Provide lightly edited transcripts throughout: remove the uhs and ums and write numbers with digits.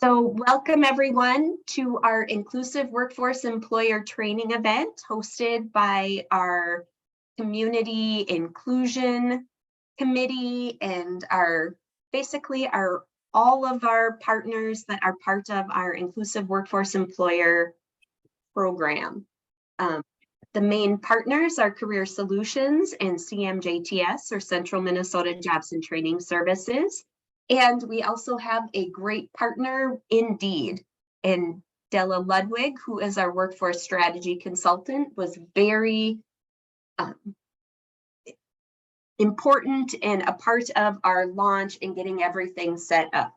So welcome everyone to our Inclusive Workforce Employer Training event hosted by our Community Inclusion Committee and all of our partners that are part of our Inclusive Workforce Employer program. The main partners are Career Solutions and CMJTS, or Central Minnesota Jobs and Training Services. And we also have a great partner, Indeed, and Della Ludwig, who is our workforce strategy consultant, was very important and a part of our launch and getting everything set up.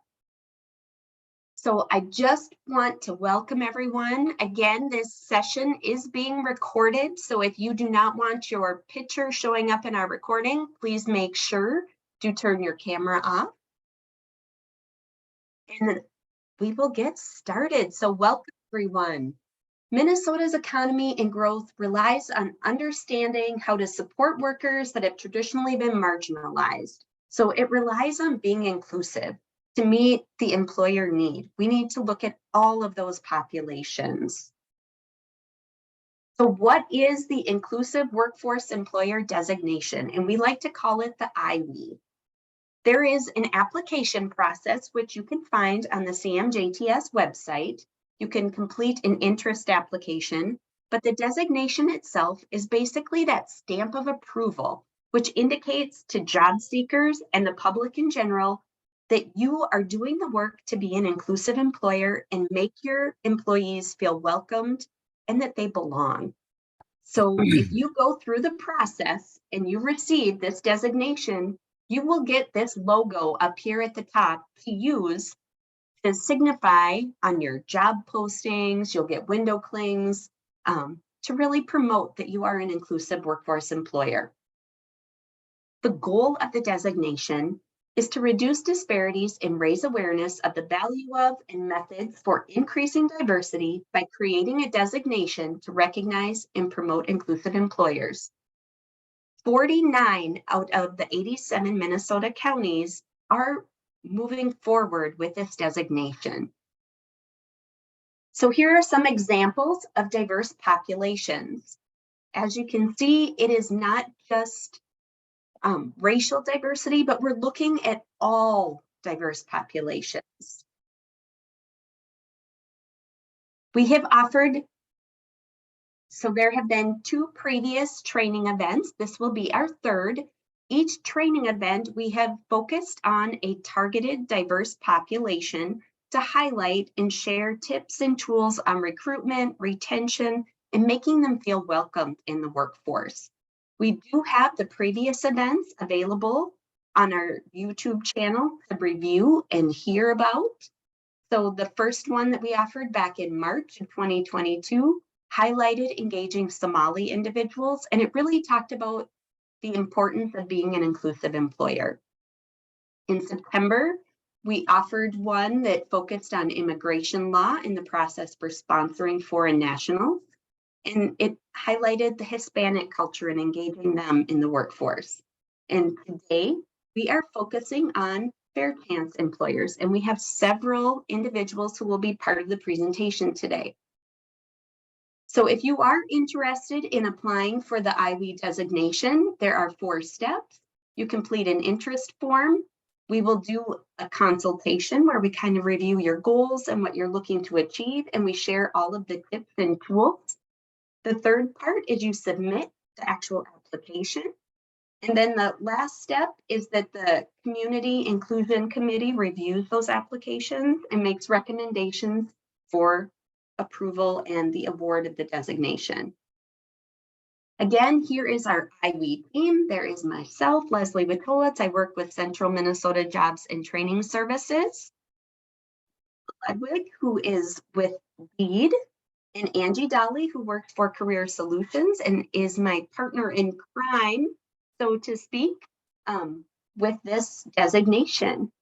So I just want to welcome everyone. Again, this session is being recorded. So if you do not want your picture showing up in our recording, please make sure to turn your camera off. And we will get started. So welcome everyone. Minnesota's economy and growth relies on understanding how to support workers that have traditionally been marginalized. So it relies on being inclusive to meet the employer need. We need to look at all of those populations. So what is the Inclusive Workforce Employer Designation? And we like to call it the IWE. There is an application process which you can find on the CMJTS website. You can complete an interest application, but the designation itself is basically that stamp of approval, which indicates to job seekers and the public in general that you are doing the work to be an inclusive employer and make your employees feel welcomed and that they belong. So if you go through the process and you receive this designation, you will get this logo up here at the top to use to signify on your job postings. You'll get window clings to really promote that you are an inclusive workforce employer. The goal of the designation is to reduce disparities and raise awareness of the value of and methods for increasing diversity by creating a designation to recognize and promote inclusive employers. 49 out of the 87 Minnesota counties are moving forward with this designation. So here are some examples of diverse populations. As you can see, it is not just racial diversity, but we're looking at all diverse populations. We have offered, so there have been 2 previous training events. This will be our 3rd. Each training event, we have focused on a targeted diverse population to highlight and share tips and tools on recruitment, retention, and making them feel welcomed in the workforce. We do have the previous events available on our YouTube channel to review and hear about. So the first one that we offered back in March of 2022 highlighted engaging Somali individuals, and it really talked about the importance of being an inclusive employer. In September, we offered one that focused on immigration law and the process for sponsoring foreign nationals. And it highlighted the Hispanic culture and engaging them in the workforce. And today we are focusing on fair chance employers, and we have several individuals who will be part of the presentation today. So if you are interested in applying for the IWE designation, there are 4 steps. You complete an interest form. We will do a consultation where we kind of review your goals and what you're looking to achieve, and we share all of the tips and tools. The 3rd part is you submit the actual application. And then the last step is that the Community Inclusion Committee reviews those applications and makes recommendations for approval and the award of the designation. Again, here is our IWE team. There is myself, Leslie Witowitz. I work with Central Minnesota Jobs and Training Services. Ludwig, who is with Lead, and Angie Dolly, who works for Career Solutions and is my partner in crime, so to speak, with this designation.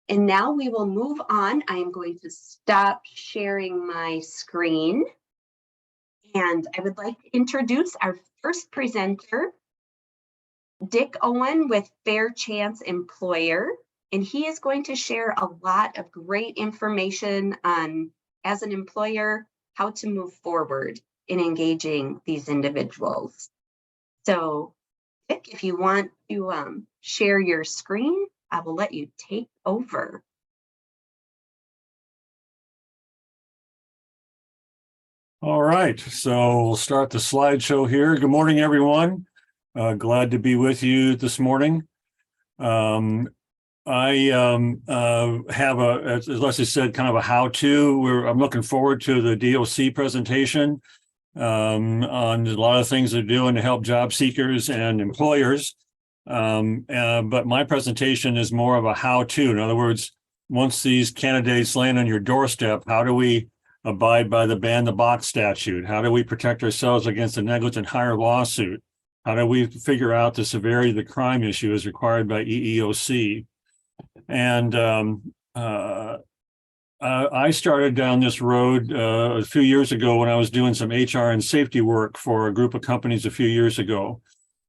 And now we will move on. I am going to stop sharing my screen. And I would like to introduce our first presenter, Dick Owen with Fair Chance Employer. And he is going to share a lot of great information on, as an employer, how to move forward in engaging these individuals. So, Vic, if you want to share your screen, I will let you take over. All right, so we'll start the slideshow here. Good morning, everyone. Glad to be with you this morning. I have as Leslie said, kind of a how-to. I'm looking forward to the DOC presentation on a lot of things they're doing to help job seekers and employers. But my presentation is more of a how-to. In other words, once these candidates land on your doorstep, how do we abide by the ban the box statute? How do we protect ourselves against a negligent hire lawsuit? How do we figure out the severity of the crime issue as required by EEOC? And I started down this road a few years ago when I was doing some HR and safety work for a group of companies a few years ago.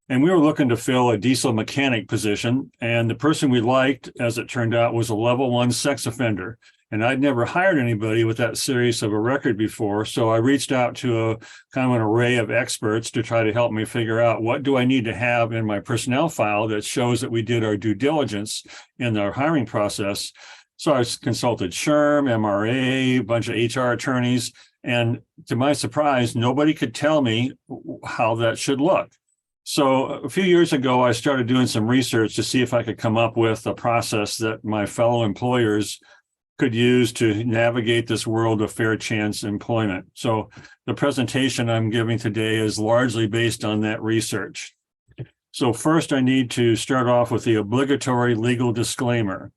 And we were looking to fill a diesel mechanic position. And the person we liked, as it turned out, was a level 1 sex offender. And I'd never hired anybody with that serious of a record before. So I reached out to a kind of an array of experts to try to help me figure out what do I need to have in my personnel file that shows that we did our due diligence in our hiring process. So I consulted SHRM, MRA, a bunch of HR attorneys. And to my surprise, nobody could tell me how that should look. So a few years ago, I started doing some research to see if I could come up with a process that my fellow employers could use to navigate this world of fair chance employment. So the presentation I'm giving today is largely based on that research. So first, I need to start off with the obligatory legal disclaimer.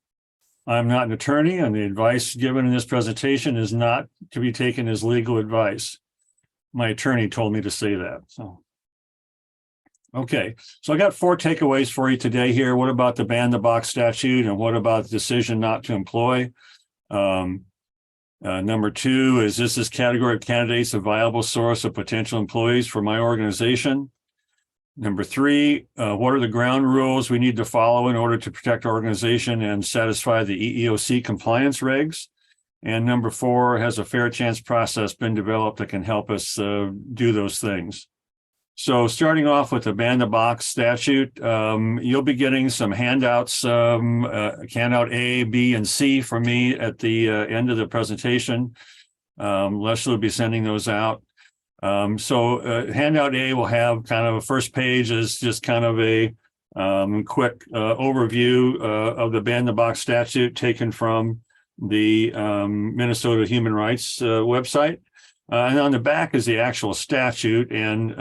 I'm not an attorney, and the advice given in this presentation is not to be taken as legal advice. My attorney told me to say that. So, okay, so I got 4 takeaways for you today here. What about the ban the box statute, and what about the decision not to employ? Number 2, is this category of candidates a viable source of potential employees for my organization? Number 3, what are the ground rules we need to follow in order to protect our organization and satisfy the EEOC compliance regs? And number 4, has a fair chance process been developed that can help us do those things? So starting off with the ban the box statute, you'll be getting some handouts, handout A, B, and C from me at the end of the presentation. Leslie will be sending those out. So handout A will have kind of a first page is just kind of a quick overview of the ban the box statute taken from the Minnesota Human Rights website. And on the back is the actual statute, and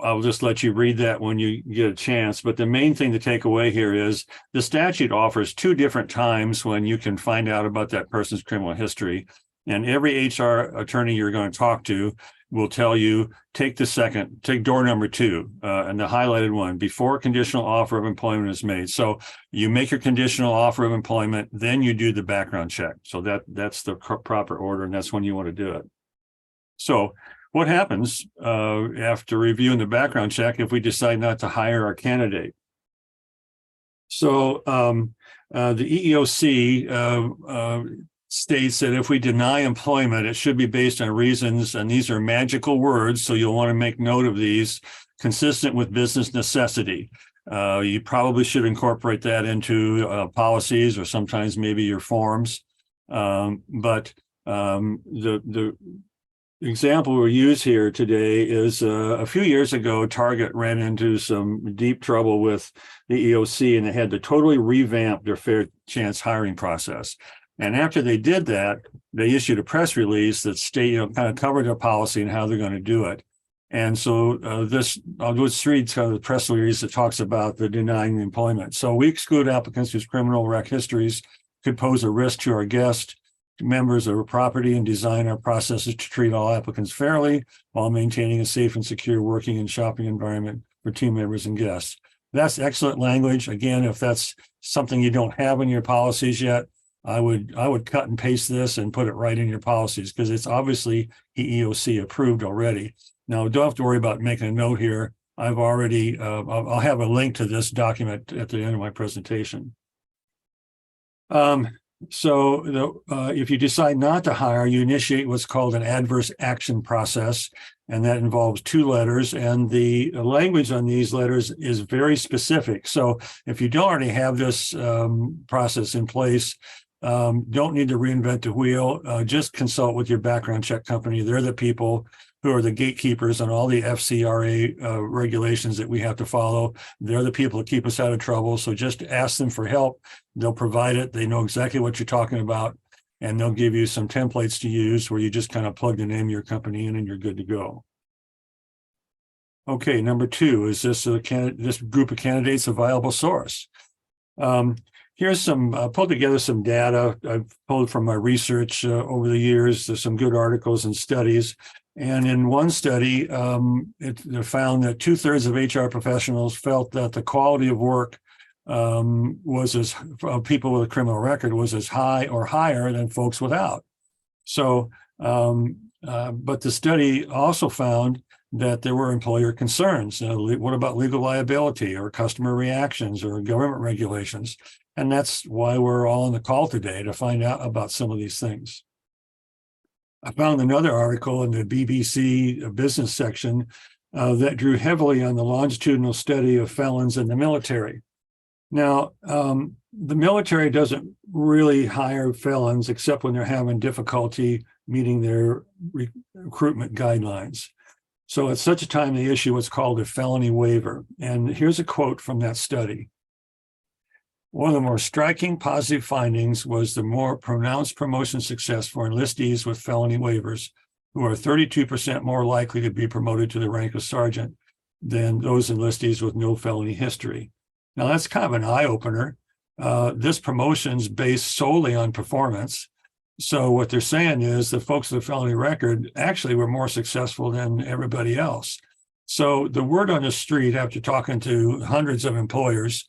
I'll just let you read that when you get a chance. But the main thing to take away here is the statute offers 2 different times when you can find out about that person's criminal history. And every HR attorney you're going to talk to will tell you, take door number 2, and the highlighted one, before conditional offer of employment is made. So you make your conditional offer of employment, then you do the background check. So that's the proper order, and that's when you want to do it. So what happens after reviewing the background check if we decide not to hire our candidate? So the EEOC states that if we deny employment, it should be based on reasons, and these are magical words, so you'll want to make note of these, consistent with business necessity. You probably should incorporate that into policies or sometimes maybe your forms. But the example we use here today is a few years ago, Target ran into some deep trouble with the EEOC, and they had to totally revamp their fair chance hiring process. And after they did that, they issued a press release that kind of covered their policy and how they're going to do it. And so I'll just read kind of the press release that talks about the denying employment. So we exclude applicants whose criminal rec histories could pose a risk to our guests, members of our property, and design our processes to treat all applicants fairly while maintaining a safe and secure working and shopping environment for team members and guests. That's excellent language. Again, if that's something you don't have in your policies yet, I would cut and paste this and put it right in your policies, because it's obviously EEOC approved already. Now, don't have to worry about making a note here. I've already, I'll have a link to this document at the end of my presentation. If you decide not to hire, you initiate what's called an adverse action process, and that involves 2 letters. And the language on these letters is very specific. So if you don't already have this process in place, don't need to reinvent the wheel. Just consult with your background check company. They're the people who are the gatekeepers on all the FCRA regulations that we have to follow. They're the people that keep us out of trouble. So just ask them for help. They'll provide it. They know exactly what you're talking about, and they'll give you some templates to use where you just kind of plug the name of your company in and you're good to go. Okay, number 2, is this group of candidates a viable source? Here's some, pulled together some data I've pulled from my research over the years. There's some good articles and studies. And in one study, it found that 2/3 of HR professionals felt that the quality of work people with a criminal record was as high or higher than folks without. So, but the study also found that there were employer concerns. What about legal liability or customer reactions or government regulations? And that's why we're all on the call today, to find out about some of these things. I found another article in the BBC business section that drew heavily on the longitudinal study of felons in the military. Now, the military doesn't really hire felons except when they're having difficulty meeting their recruitment guidelines. So at such a time, they issue what's called a felony waiver. And here's a quote from that study. One of the more striking positive findings was the more pronounced promotion success for enlistees with felony waivers, who are 32% more likely to be promoted to the rank of sergeant than those enlistees with no felony history. Now, that's kind of an eye-opener. This promotion's based solely on performance. So what they're saying is the folks with a felony record actually were more successful than everybody else. So the word on the street, after talking to hundreds of employers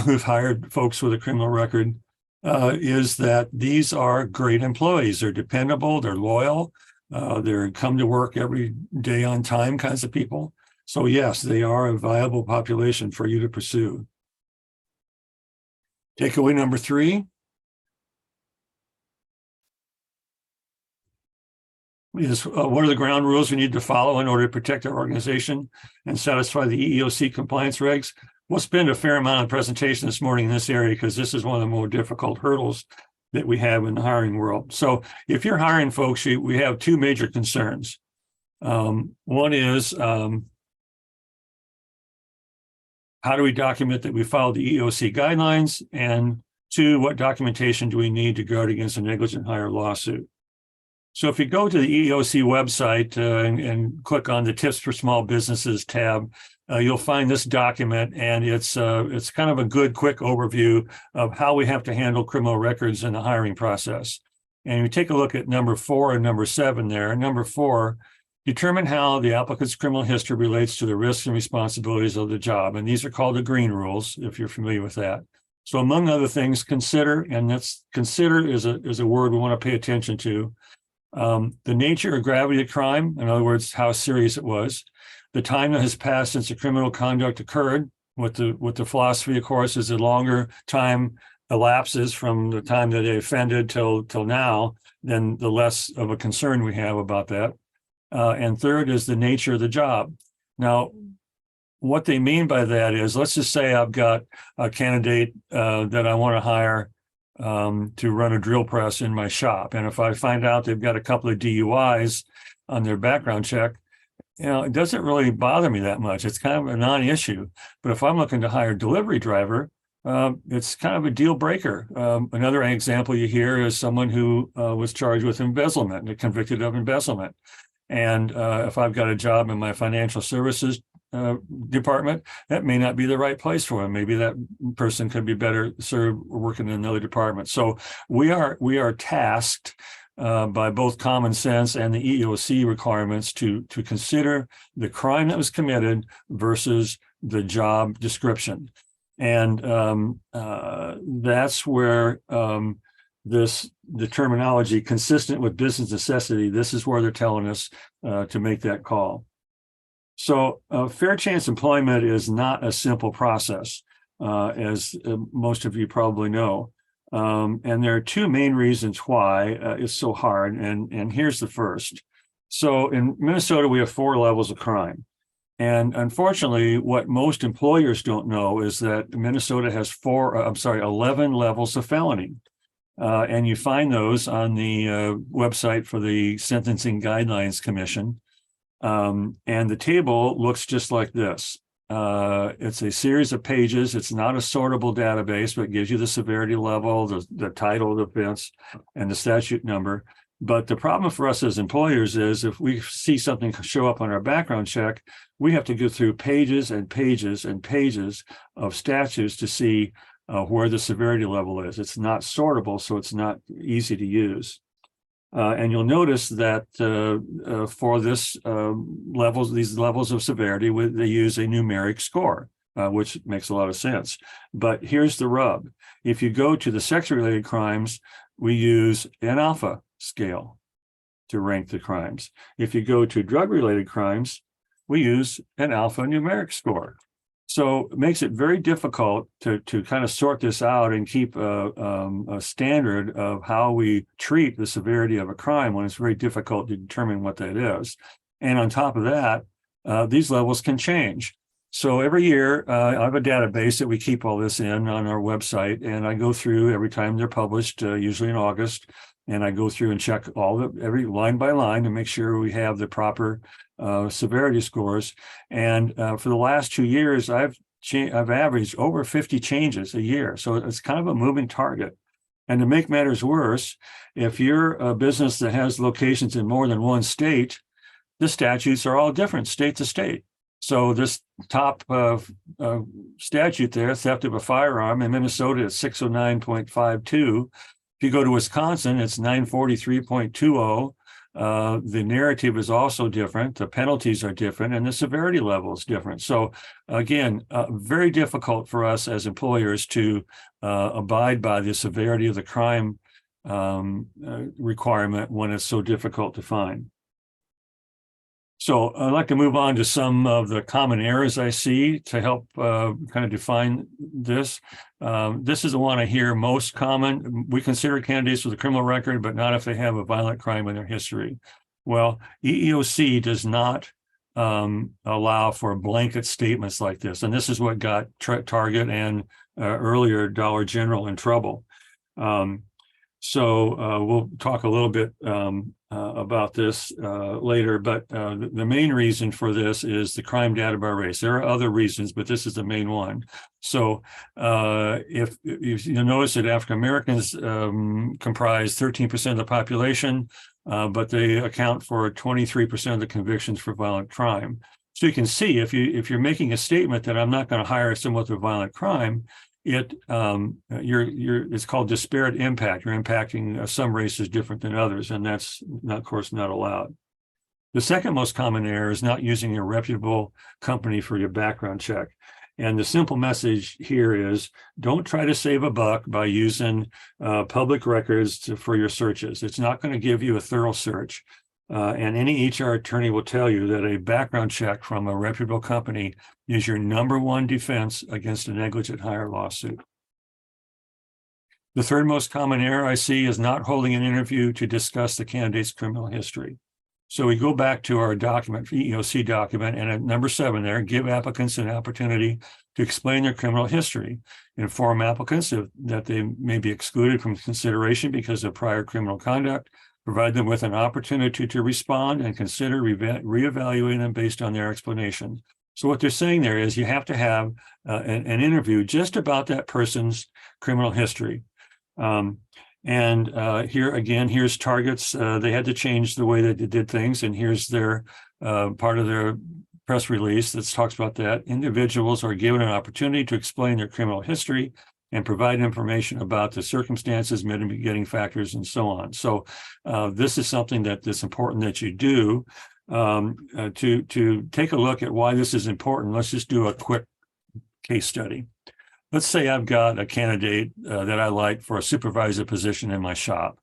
who've hired folks with a criminal record, is that these are great employees. They're dependable, they're loyal, they're come to work every day on time kinds of people. So yes, they are a viable population for you to pursue. Takeaway number 3. Is what are the ground rules we need to follow in order to protect our organization and satisfy the EEOC compliance regs? We'll spend a fair amount of presentation this morning in this area because this is one of the more difficult hurdles that we have in the hiring world. So if you're hiring folks, we have 2 major concerns. One is how do we document that we followed the EEOC guidelines? And 2, what documentation do we need to guard against a negligent hire lawsuit? So if you go to the EEOC website and click on the Tips for Small Businesses tab, you'll find this document, and it's kind of a good quick overview of how we have to handle criminal records in the hiring process. And you take a look at number 4 and number 7 there. Number 4, determine how the applicant's criminal history relates to the risks and responsibilities of the job. And these are called the green rules, if you're familiar with that. So among other things, consider, and that's consider is a word we want to pay attention to. The nature or gravity of crime, in other words, how serious it was, the time that has passed since the criminal conduct occurred. What the philosophy, of course, is the longer time elapses from the time that they offended till now, then the less of a concern we have about that. And third is the nature of the job. Now, what they mean by that is, let's just say I've got a candidate that I want to hire to run a drill press in my shop. And if I find out they've got a couple of DUIs on their background check, it doesn't really bother me that much. It's kind of a non-issue. But if I'm looking to hire a delivery driver, it's kind of a deal breaker. Another example you hear is someone who was charged with embezzlement and convicted of embezzlement. And if I've got a job in my financial services department, that may not be the right place for him. Maybe that person could be better served working in another department. So we are tasked by both common sense and the EEOC requirements to consider the crime that was committed versus the job description. And that's where the terminology consistent with business necessity, this is where they're telling us to make that call. So fair chance employment is not a simple process, as most of you probably know. And there are two main reasons why it's so hard. And here's the first. So in Minnesota, we have 4 levels of crime. And unfortunately, what most employers don't know is that Minnesota has 11 levels of felony. And you find those on the website for the Sentencing Guidelines Commission. And the table looks just like this. It's a series of pages. It's not a sortable database, but it gives you the severity level, the title of the offense, and the statute number. But the problem for us as employers is if we see something show up on our background check, we have to go through pages and pages and pages of statutes to see where the severity level is. It's not sortable, so it's not easy to use. And you'll notice that for these levels of severity, they use a numeric score, which makes a lot of sense. But here's the rub. If you go to the sex-related crimes, we use an alpha scale to rank the crimes. If you go to drug-related crimes, we use an alpha numeric score. So it makes it very difficult to kind of sort this out and keep a standard of how we treat the severity of a crime when it's very difficult to determine what that is. And on top of that, these levels can change. So every year, I have a database that we keep all this in on our website, and I go through every time they're published, usually in August, and I go through and check every line by line to make sure we have the proper severity scores. And for the last 2 years, I've averaged over 50 changes a year. So it's kind of a moving target. And to make matters worse, if you're a business that has locations in more than one state, the statutes are all different state to state. So this top statute there, theft of a firearm, in Minnesota, it's 609.52. If you go to Wisconsin, it's 943.20. The narrative is also different. The penalties are different, and the severity level is different. So again, very difficult for us as employers to abide by the severity of the crime requirement when it's so difficult to find. So I'd like to move on to some of the common errors I see to help kind of define this. This is the one I hear most common. We consider candidates with a criminal record, but not if they have a violent crime in their history. Well, EEOC does not allow for blanket statements like this. And this is what got Target and earlier Dollar General in trouble. So we'll talk a little bit about this later, but the main reason for this is the crime data by race. There are other reasons, but this is the main one. So if you notice that African Americans comprise 13% of the population, but they account for 23% of the convictions for violent crime. So you can see if you're making a statement that I'm not going to hire someone with a violent crime, it's called disparate impact. You're impacting some races different than others, and that's not, of course, not allowed. The second most common error is not using a reputable company for your background check. And the simple message here is don't try to save a buck by using public records for your searches. It's not going to give you a thorough search. And any HR attorney will tell you that a background check from a reputable company is your #1 defense against a negligent hire lawsuit. The third most common error I see is not holding an interview to discuss the candidate's criminal history. So we go back to our document, EEOC document, and at number 7 there, give applicants an opportunity to explain their criminal history. Inform applicants that they may be excluded from consideration because of prior criminal conduct. Provide them with an opportunity to respond and consider reevaluating them based on their explanation. So what they're saying there is you have to have an interview just about that person's criminal history. Here again, here's Target's. They had to change the way that they did things, and here's their part of their press release that talks about that. Individuals are given an opportunity to explain their criminal history and provide information about the circumstances, mitigating factors, and so on. So this is something that's important that you do. To take a look at why this is important, let's just do a quick case study. Let's say I've got a candidate that I like for a supervisor position in my shop.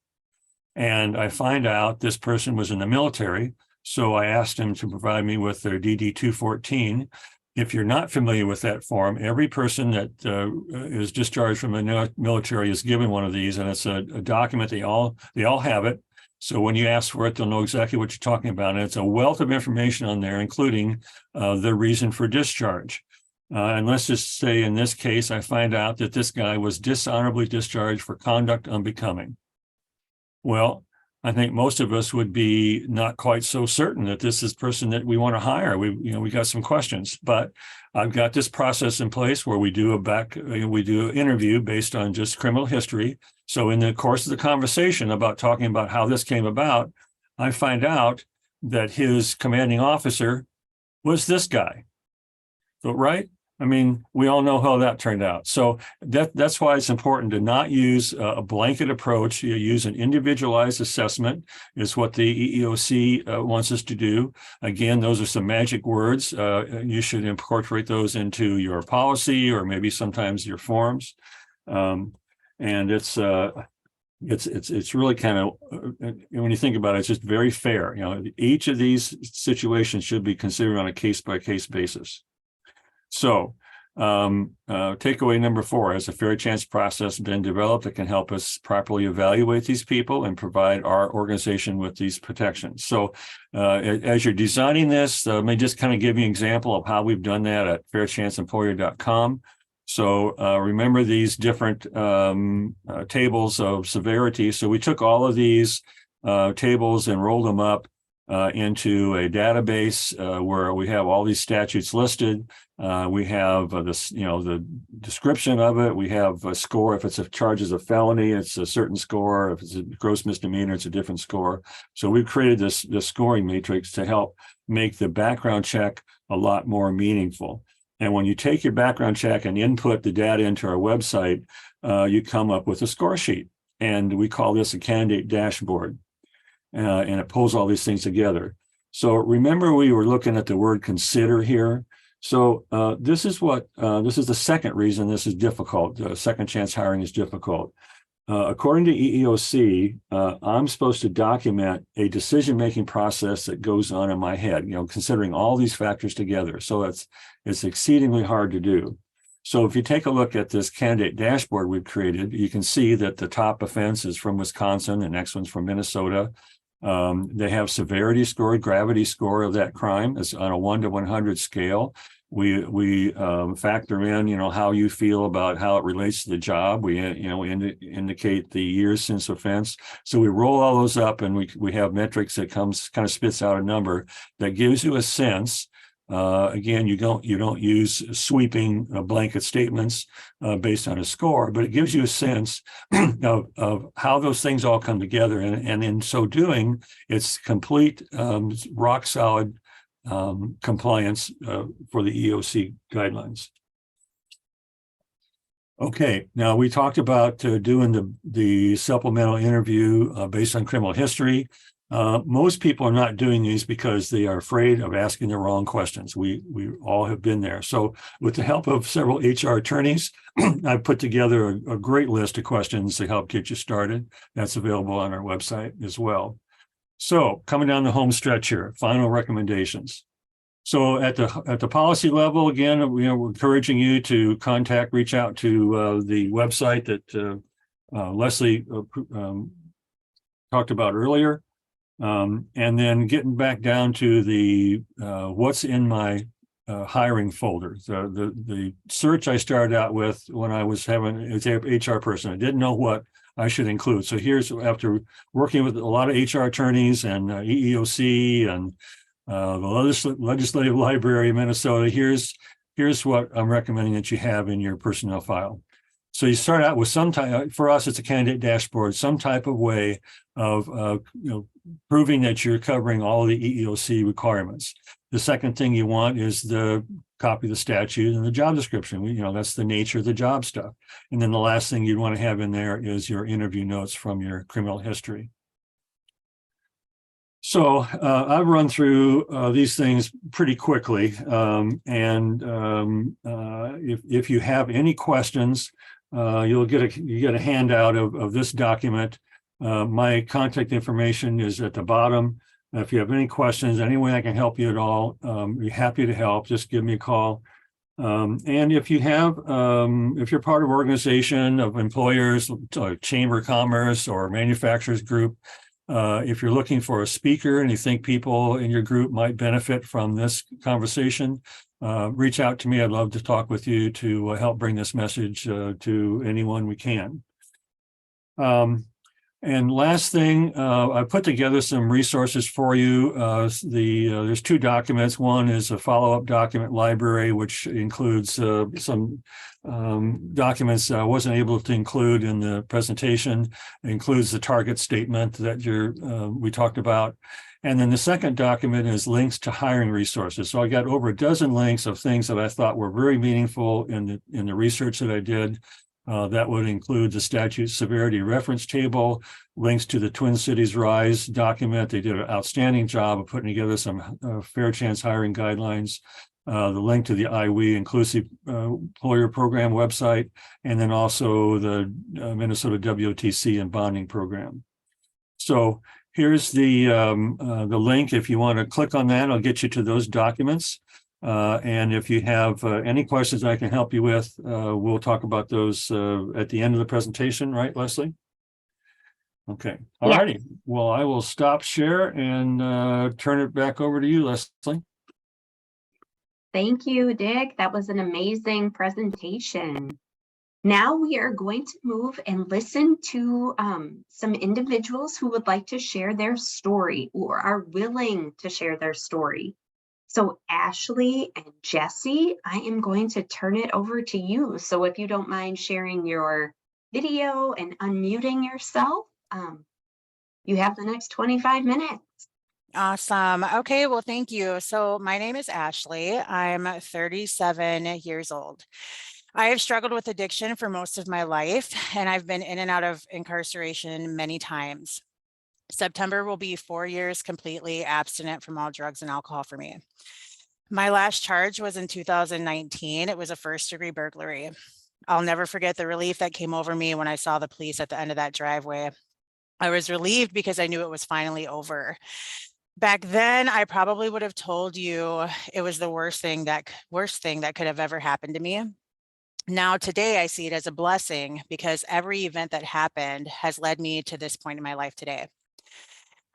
And I find out this person was in the military. So I asked him to provide me with their DD-214. If you're not familiar with that form, every person that is discharged from the military is given one of these, and it's a document. They all have it. So when you ask for it, they'll know exactly what you're talking about. And it's a wealth of information on there, including the reason for discharge. And let's just say in this case, I find out that this guy was dishonorably discharged for conduct unbecoming. Well, I think most of us would be not quite so certain that this is the person that we want to hire. We got some questions, but I've got this process in place where we do an interview based on just criminal history. So in the course of the conversation about talking about how this came about, I find out that his commanding officer was this guy. So, right? I mean, we all know how that turned out. So that's why it's important to not use a blanket approach. You use an individualized assessment is what the EEOC wants us to do. Again, those are some magic words. You should incorporate those into your policy or maybe sometimes your forms. And it's really kind of, when you think about it, it's just very fair. Each of these situations should be considered on a case-by-case basis. So takeaway number 4, has a fair chance process been developed that can help us properly evaluate these people and provide our organization with these protections. So as you're designing this, let me just kind of give you an example of how we've done that at fairchanceemployer.com. So remember these different tables of severity. So we took all of these tables and rolled them up into a database where we have all these statutes listed. We have the description of it. We have a score. If it's a charge as a felony, it's a certain score. If it's a gross misdemeanor, it's a different score. So we've created this scoring matrix to help make the background check a lot more meaningful. And when you take your background check and input the data into our website, you come up with a score sheet. And we call this a candidate dashboard. And it pulls all these things together. So remember, we were looking at the word consider here. So this is the second reason this is difficult. Second chance hiring is difficult. According to EEOC, I'm supposed to document a decision-making process that goes on in my head, considering all these factors together. So it's exceedingly hard to do. So if you take a look at this candidate dashboard we've created, you can see that the top offense is from Wisconsin, the next one's from Minnesota. They have severity score, gravity score of that crime. It's on a 1 to 100 scale. We factor in, how you feel about how it relates to the job. We indicate the years since offense. So we roll all those up, and we have metrics that kind of spits out a number that gives you a sense. Again, you don't use sweeping blanket statements based on a score, but it gives you a sense of how those things all come together. And in so doing, it's complete, rock solid compliance for the EEOC guidelines. Okay, now we talked about doing the supplemental interview based on criminal history. Most people are not doing these because they are afraid of asking the wrong questions. We all have been there. So with the help of several HR attorneys, I've put together a great list of questions to help get you started. That's available on our website as well. So coming down the home stretch here, final recommendations. So at the policy level, again, we're encouraging you to reach out to the website that Leslie talked about earlier. And then getting back down to the what's in my hiring folder. The search I started out with when I was having an HR person, I didn't know what I should include. So here's, after working with a lot of HR attorneys and EEOC and the Legislative Library of Minnesota, here's what I'm recommending that you have in your personnel file. So you start out with some type, for us, it's a candidate dashboard, some type of way of proving that you're covering all of the EEOC requirements. The second thing you want is the copy of the statute and the job description. That's the nature of the job stuff. And then the last thing you'd want to have in there is your interview notes from your criminal history. So I've run through these things pretty quickly. If you have any questions, you get a handout of this document. My contact information is at the bottom. If you have any questions, any way I can help you at all, be happy to help. Just give me a call. And if you have, if you're part of an organization of employers, chamber of commerce or manufacturers group, if you're looking for a speaker and you think people in your group might benefit from this conversation, reach out to me. I'd love to talk with you to help bring this message to anyone we can. And last thing, I put together some resources for you. There's two documents. One is a follow-up document library, which includes some documents I wasn't able to include in the presentation. It includes the target statement that we talked about. And then the second document is links to hiring resources. So I got over a dozen links of things that I thought were very meaningful in the research that I did. That would include the statute severity reference table, links to the Twin Cities RISE document. They did an outstanding job of putting together some fair chance hiring guidelines, the link to the IWE Inclusive Employer Program website, and then also the Minnesota WOTC and bonding program. So here's the link. If you want to click on that, I'll get you to those documents. And if you have any questions I can help you with, we'll talk about those at the end of the presentation, right, Leslie? Okay. All righty. Well, I will stop share and turn it back over to you, Leslie. Thank you, Dick. That was an amazing presentation. Now we are going to move and listen to some individuals who would like to share their story or are willing to share their story. So Ashley and Jesse, I am going to turn it over to you. So if you don't mind sharing your video and unmuting yourself, you have the next 25 minutes. Awesome. Okay, well, thank you. So my name is Ashley. I'm 37 years old. I have struggled with addiction for most of my life, and I've been in and out of incarceration many times. September will be 4 years completely abstinent from all drugs and alcohol for me. My last charge was in 2019. It was a first-degree burglary. I'll never forget the relief that came over me when I saw the police at the end of that driveway. I was relieved because I knew it was finally over. Back then, I probably would have told you it was the worst thing that could have ever happened to me. Now, today, I see it as a blessing because every event that happened has led me to this point in my life today.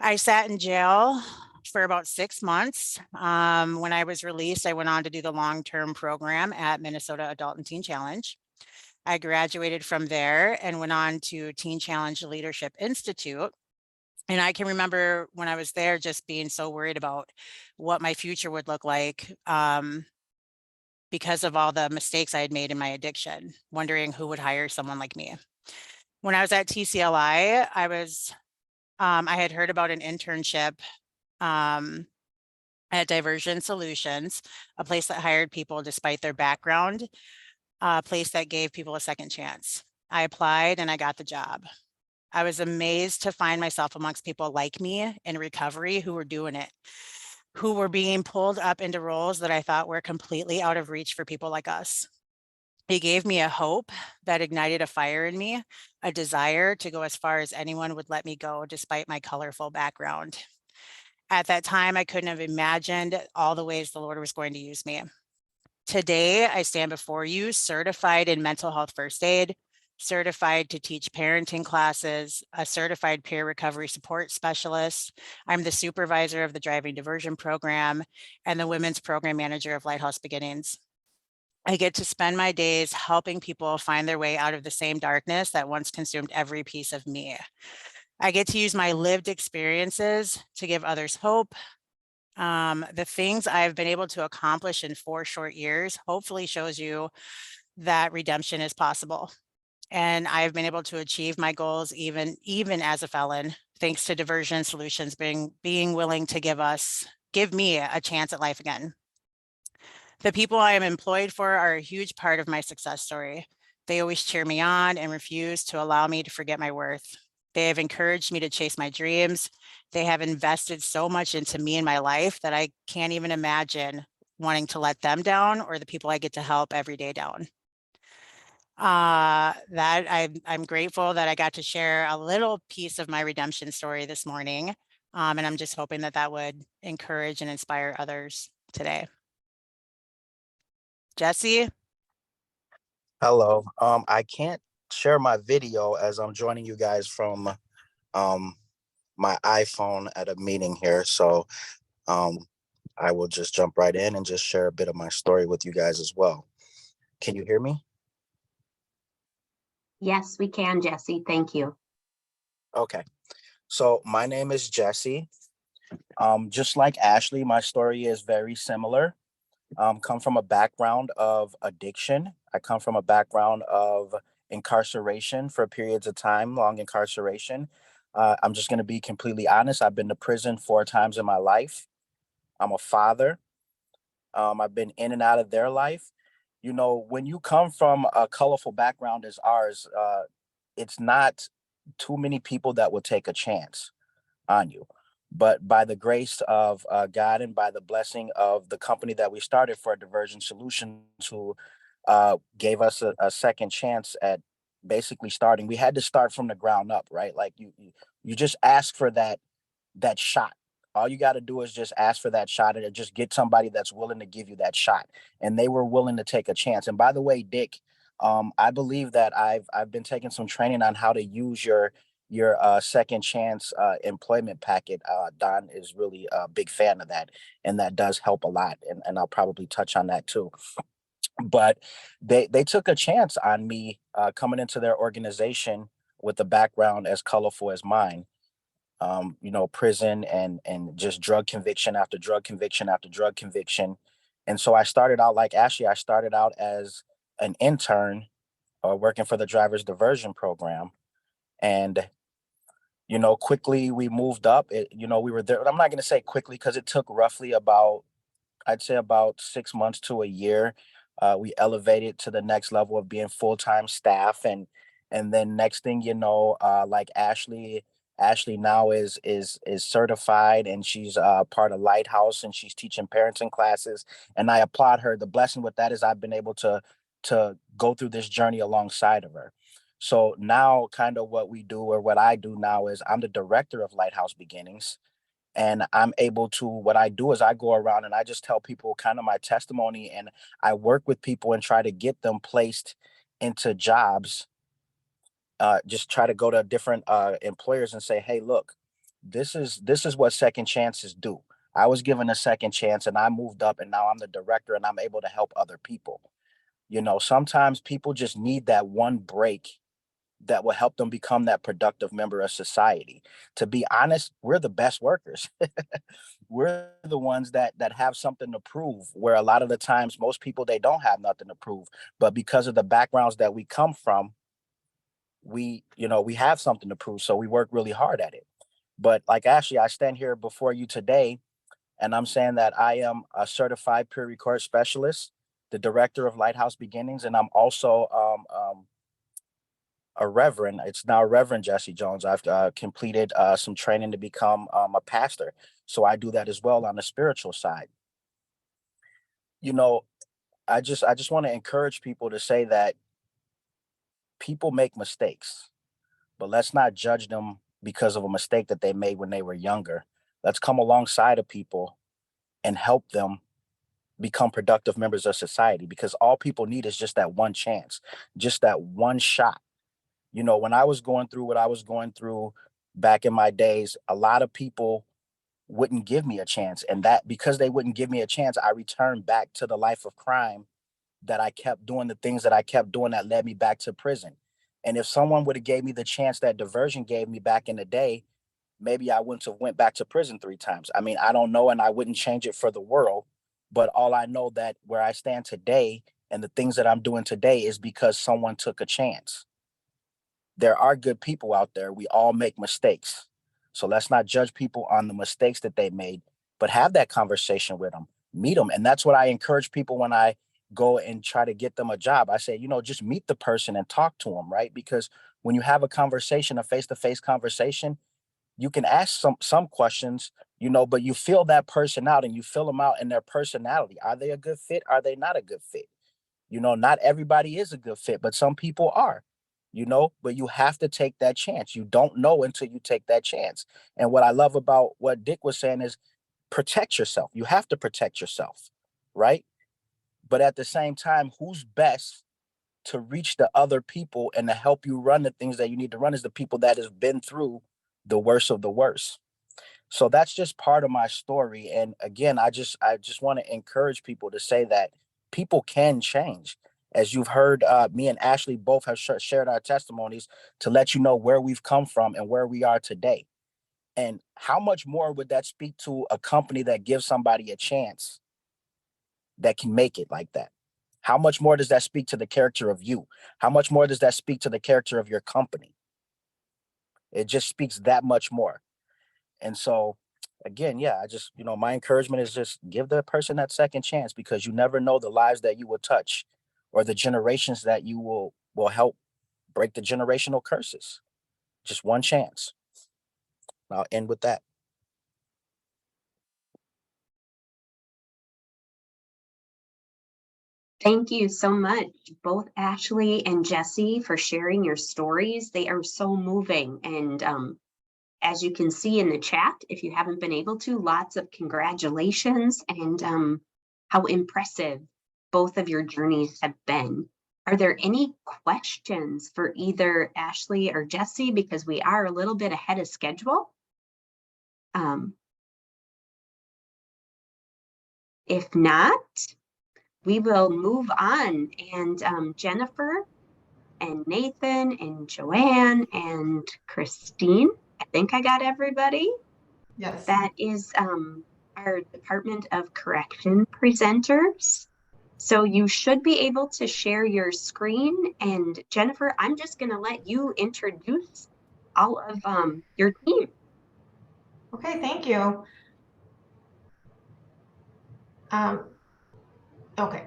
I sat in jail for about 6 months. When I was released, I went on to do the long-term program at Minnesota Adult and Teen Challenge. I graduated from there and went on to Teen Challenge Leadership Institute. And I can remember when I was there just being so worried about what my future would look like because of all the mistakes I had made in my addiction, wondering who would hire someone like me. When I was at TCLI, I had heard about an internship at Diversion Solutions, a place that hired people despite their background, a place that gave people a second chance. I applied and I got the job. I was amazed to find myself amongst people like me in recovery who were doing it, who were being pulled up into roles that I thought were completely out of reach for people like us. It gave me a hope that ignited a fire in me, a desire to go as far as anyone would let me go despite my colorful background. At that time, I couldn't have imagined all the ways the Lord was going to use me. Today, I stand before you certified in mental health first aid, certified to teach parenting classes, a certified peer recovery support specialist. I'm the supervisor of the driving diversion program and the women's program manager of Lighthouse Beginnings. I get to spend my days helping people find their way out of the same darkness that once consumed every piece of me. I get to use my lived experiences to give others hope. The things I've been able to accomplish in 4 short years hopefully shows you that redemption is possible. And I've been able to achieve my goals even as a felon, thanks to Diversion Solutions being willing to give me a chance at life again. The people I am employed for are a huge part of my success story. They always cheer me on and refuse to allow me to forget my worth. They have encouraged me to chase my dreams. They have invested so much into me in my life that I can't even imagine wanting to let them down or the people I get to help every day down. I'm grateful that I got to share a little piece of my redemption story this morning. And I'm just hoping that that would encourage and inspire others today. Jesse? Hello. I can't share my video as I'm joining you guys from my iPhone at a meeting here. So I will just jump right in and just share a bit of my story with you guys as well. Can you hear me? Yes, we can, Jesse. Thank you. Okay. So my name is Jesse. Just like Ashley, my story is very similar. Come from a background of addiction. I come from a background of incarceration for periods of time, long incarceration. I'm just going to be completely honest. I've been to prison 4 times in my life. I'm a father. I've been in and out of their life. You know, when you come from a colorful background as ours, it's not too many people that will take a chance on you. But by the grace of God and by the blessing of the company that we started for Diversion Solutions, who gave us a second chance at basically starting, we had to start from the ground up, right? Like you just ask for that shot. All you got to do is just ask for that shot and just get somebody that's willing to give you that shot. And they were willing to take a chance. And by the way, Dick, I believe that I've been taking some training on how to use your second chance employment packet. Don is really a big fan of that, and that does help a lot. And I'll probably touch on that too. But they took a chance on me coming into their organization with a background as colorful as mine. You know, prison and just drug conviction after drug conviction after drug conviction. And so I started out like Ashley, I started out as an intern working for the driver's diversion program. And, you know, quickly we moved up. You know, we were there. I'm not going to say quickly because it took roughly about, I'd say about 6 months to a year. We elevated to the next level of being full-time staff, and then next thing you know, like Ashley now is certified, and she's part of Lighthouse, and she's teaching parenting classes, and I applaud her. The blessing with that is I've been able to go through this journey alongside of her. So now, kind of what we do or what I do now is I'm the director of Lighthouse Beginnings, and I'm able to, what I do is I go around and I just tell people kind of my testimony, and I work with people and try to get them placed into jobs. Just try to go to different employers and say, hey, look, this is what second chances do. I was given a second chance and I moved up, and now I'm the director and I'm able to help other people. You know, sometimes people just need that one break that will help them become that productive member of society. To be honest, we're the best workers. We're the ones that have something to prove, where a lot of the times most people, they don't have nothing to prove, but because of the backgrounds that we come from, we have something to prove, so we work really hard at it. But like Ashley, I stand here before you today and I'm saying that I am a certified peer record specialist, the director of Lighthouse Beginnings, and I'm also a reverend. It's now Reverend Jesse Jones. I've completed some training to become a pastor, so I do that as well on the spiritual side. You know, I just want to encourage people to say that people make mistakes, but let's not judge them because of a mistake that they made when they were younger. Let's come alongside of people and help them become productive members of society, because all people need is just that one chance, just that one shot. You know, when I was going through what I was going through back in my days, a lot of people wouldn't give me a chance. And that, because they wouldn't give me a chance, I returned back to the life of crime, that I kept doing the things that I kept doing that led me back to prison. And if someone would have gave me the chance that diversion gave me back in the day, maybe I wouldn't have went back to prison 3 times. I mean, I don't know, and I wouldn't change it for the world. But all I know, that where I stand today and the things that I'm doing today is because someone took a chance. There are good people out there. We all make mistakes. So let's not judge people on the mistakes that they made, but have that conversation with them, meet them. And that's what I encourage people when I go and try to get them a job. I say, just meet the person and talk to them, right? Because when you have a conversation, a face-to-face conversation, you can ask some questions, but you feel that person out and you fill them out in their personality. Are they a good fit? Are they not a good fit? Not everybody is a good fit, but some people are. but you have to take that chance. You don't know until you take that chance. And what I love about what Dick was saying is protect yourself. You have to protect yourself, right? But at the same time, who's best to reach the other people and to help you run the things that you need to run is the people that have been through the worst of the worst. So that's just part of my story. And again, I just want to encourage people to say that people can change. As you've heard, me and Ashley both have shared our testimonies to let you know where we've come from and where we are today. And how much more would that speak to a company that gives somebody a chance that can make it like that? How much more does that speak to the character of you? How much more does that speak to the character of your company? It just speaks that much more. And so, again, yeah, my encouragement is just give the person that second chance, because you never know the lives that you will touch or the generations that you will help break the generational curses. Just one chance. I'll end with that. Thank you so much, both Ashley and Jesse, for sharing your stories. They are so moving. And as you can see in the chat, if you haven't been able to, lots of congratulations and how impressive both of your journeys have been. Are there any questions for either Ashley or Jesse? Because we are a little bit ahead of schedule. If not, we will move on. And Jennifer and Nathan and Joanne and Christine, I think I got everybody. Yes. That is our Department of Correction presenters. So you should be able to share your screen. And Jennifer, I'm just going to let you introduce all of your team. Okay, thank you. Okay,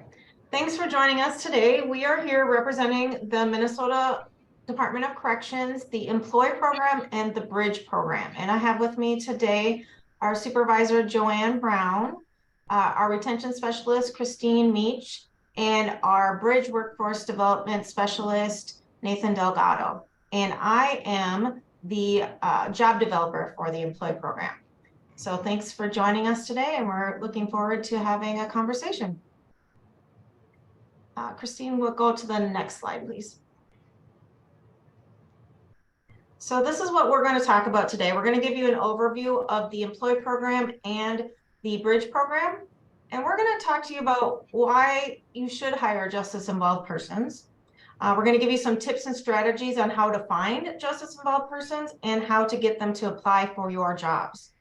thanks for joining us today. We are here representing the Minnesota Department of Corrections, the Employee Program, and the Bridge Program. And I have with me today our supervisor, Joanne Brown, our retention specialist, Christine Meach, and our Bridge Workforce Development Specialist, Nathan Delgado. And I am the job developer for the Employee Program. So thanks for joining us today, and we're looking forward to having a conversation. Christine, we'll go to the next slide, please. So this is what we're going to talk about today. We're going to give you an overview of the Employee Program and the Bridge Program. And we're going to talk to you about why you should hire justice-involved persons. We're going to give you some tips and strategies on how to find justice-involved persons and how to get them to apply for your jobs.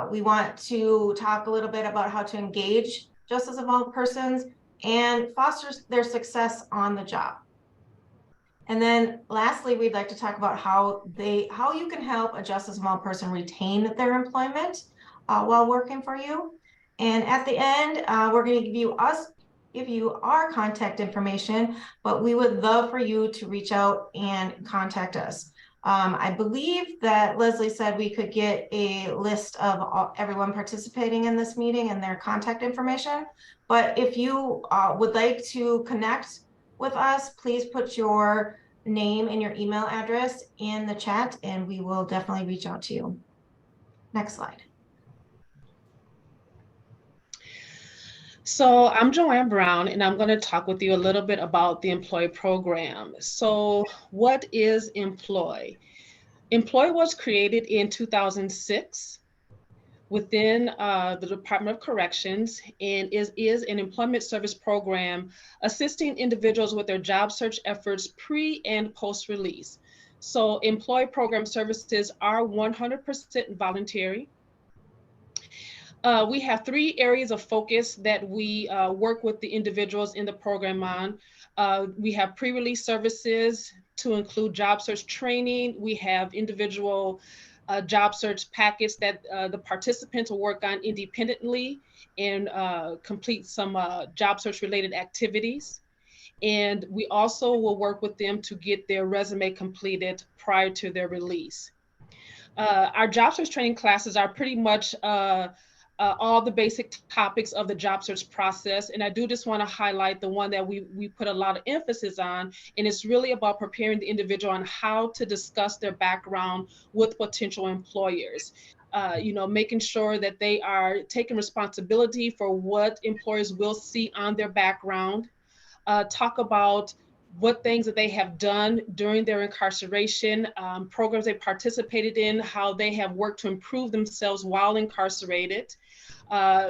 We want to talk a little bit about how to engage justice-involved persons and foster their success on the job. And then lastly, we'd like to talk about how you can help a justice-involved person retain their employment while working for you. And at the end, we're going to give you our contact information, but we would love for you to reach out and contact us. I believe that Leslie said we could get a list of everyone participating in this meeting and their contact information. But if you would like to connect with us, please put your name and your email address in the chat and we will definitely reach out to you. Next slide. So I'm Joanne Brown, and I'm going to talk with you a little bit about the Employee Program. So what is Employee? Employee was created in 2006 within the Department of Corrections and is an employment service program assisting individuals with their job search efforts pre and post release. So Employee Program services are 100% voluntary. We have 3 areas of focus that we work with the individuals in the program on. We have pre-release services to include job search training. We have individual job search packets that the participants will work on independently and complete some job search related activities. And we also will work with them to get their resume completed prior to their release. Our job search training classes are pretty much all the basic topics of the job search process. And I do just want to highlight the one that we put a lot of emphasis on, and it's really about preparing the individual on how to discuss their background with potential employers. Making sure that they are taking responsibility for what employers will see on their background. Talk about what things that they have done during their incarceration, programs they participated in, how they have worked to improve themselves while incarcerated,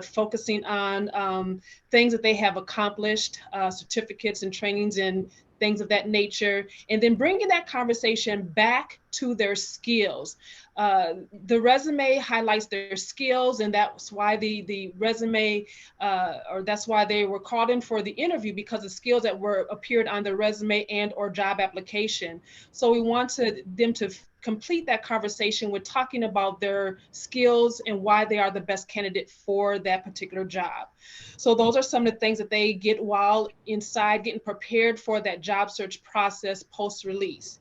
focusing on things that they have accomplished, certificates and trainings and things of that nature, and then bringing that conversation back to their skills. The resume highlights their skills, and that's why the resume, or that's why they were called in for the interview, because the skills that appeared on the resume and or job application. So we wanted them to complete that conversation with talking about their skills and why they are the best candidate for that particular job. So those are some of the things that they get while inside getting prepared for that job search process post-release.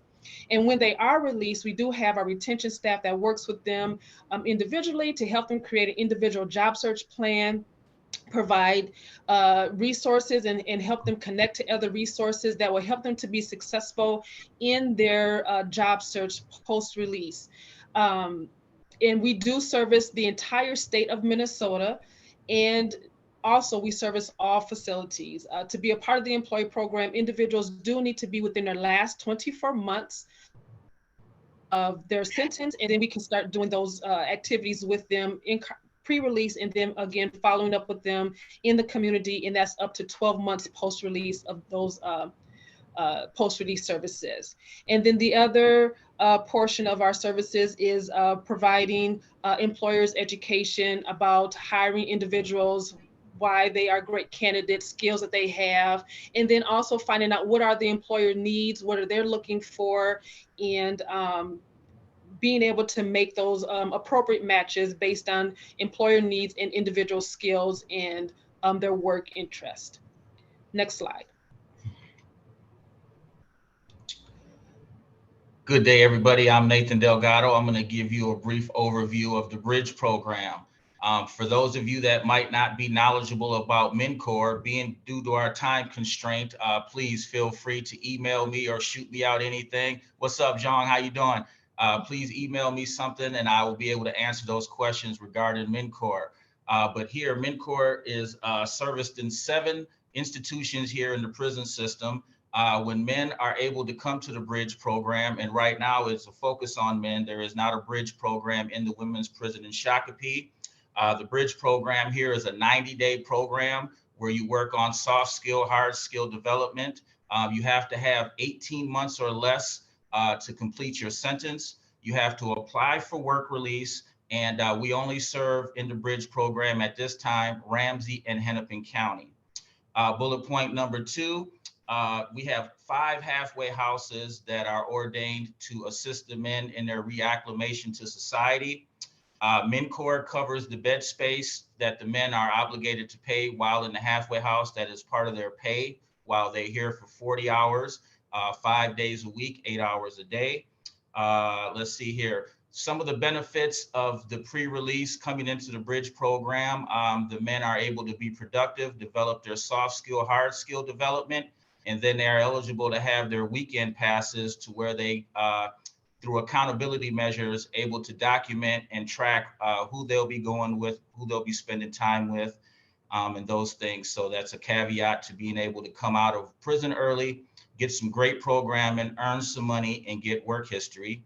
And when they are released, we do have our retention staff that works with them individually to help them create an individual job search plan, provide resources and help them connect to other resources that will help them to be successful in their job search post-release. And we do service the entire state of Minnesota, and also we service all facilities. To be a part of the employee program, individuals do need to be within their last 24 months of their sentence, and then we can start doing those activities with them in pre-release, and then again following up with them in the community, and that's up to 12 months post-release of those post-release services. And then the other portion of our services is providing employers education about hiring individuals, why they are great candidates, skills that they have, and then also finding out what are the employer needs, what are they looking for, and being able to make those appropriate matches based on employer needs and individual skills and their work interest. Next slide. Good day, everybody. I'm Nathan Delgado. I'm going to give you a brief overview of the Bridge program. For those of you that might not be knowledgeable about MNCOR, being due to our time constraint, please feel free to email me or shoot me out anything. What's up, John? How you doing? Please email me something and I will be able to answer those questions regarding MNCOR. But here, MNCOR is serviced in 7 institutions here in the prison system. When men are able to come to the Bridge program, and right now it's a focus on men, there is not a Bridge program in the women's prison in Shakopee. The Bridge program here is a 90-day program where you work on soft skill, hard skill development. You have to have 18 months or less to complete your sentence. You have to apply for work release, and we only serve in the Bridge program at this time Ramsey and Hennepin County. Bullet point number 2. We have 5 halfway houses that are ordained to assist the men in their reacclimation to society. MNCOR covers the bed space that the men are obligated to pay while in the halfway house. That is part of their pay while they're here for 40 hours, 5 days a week, 8 hours a day. Let's see here. Some of the benefits of the pre-release coming into the Bridge program, the men are able to be productive, develop their soft skill, hard skill development, and then they are eligible to have their weekend passes to where they, through accountability measures, able to document and track who they'll be going with, who they'll be spending time with, and those things. So that's a caveat to being able to come out of prison early, get some great programming, earn some money, and get work history.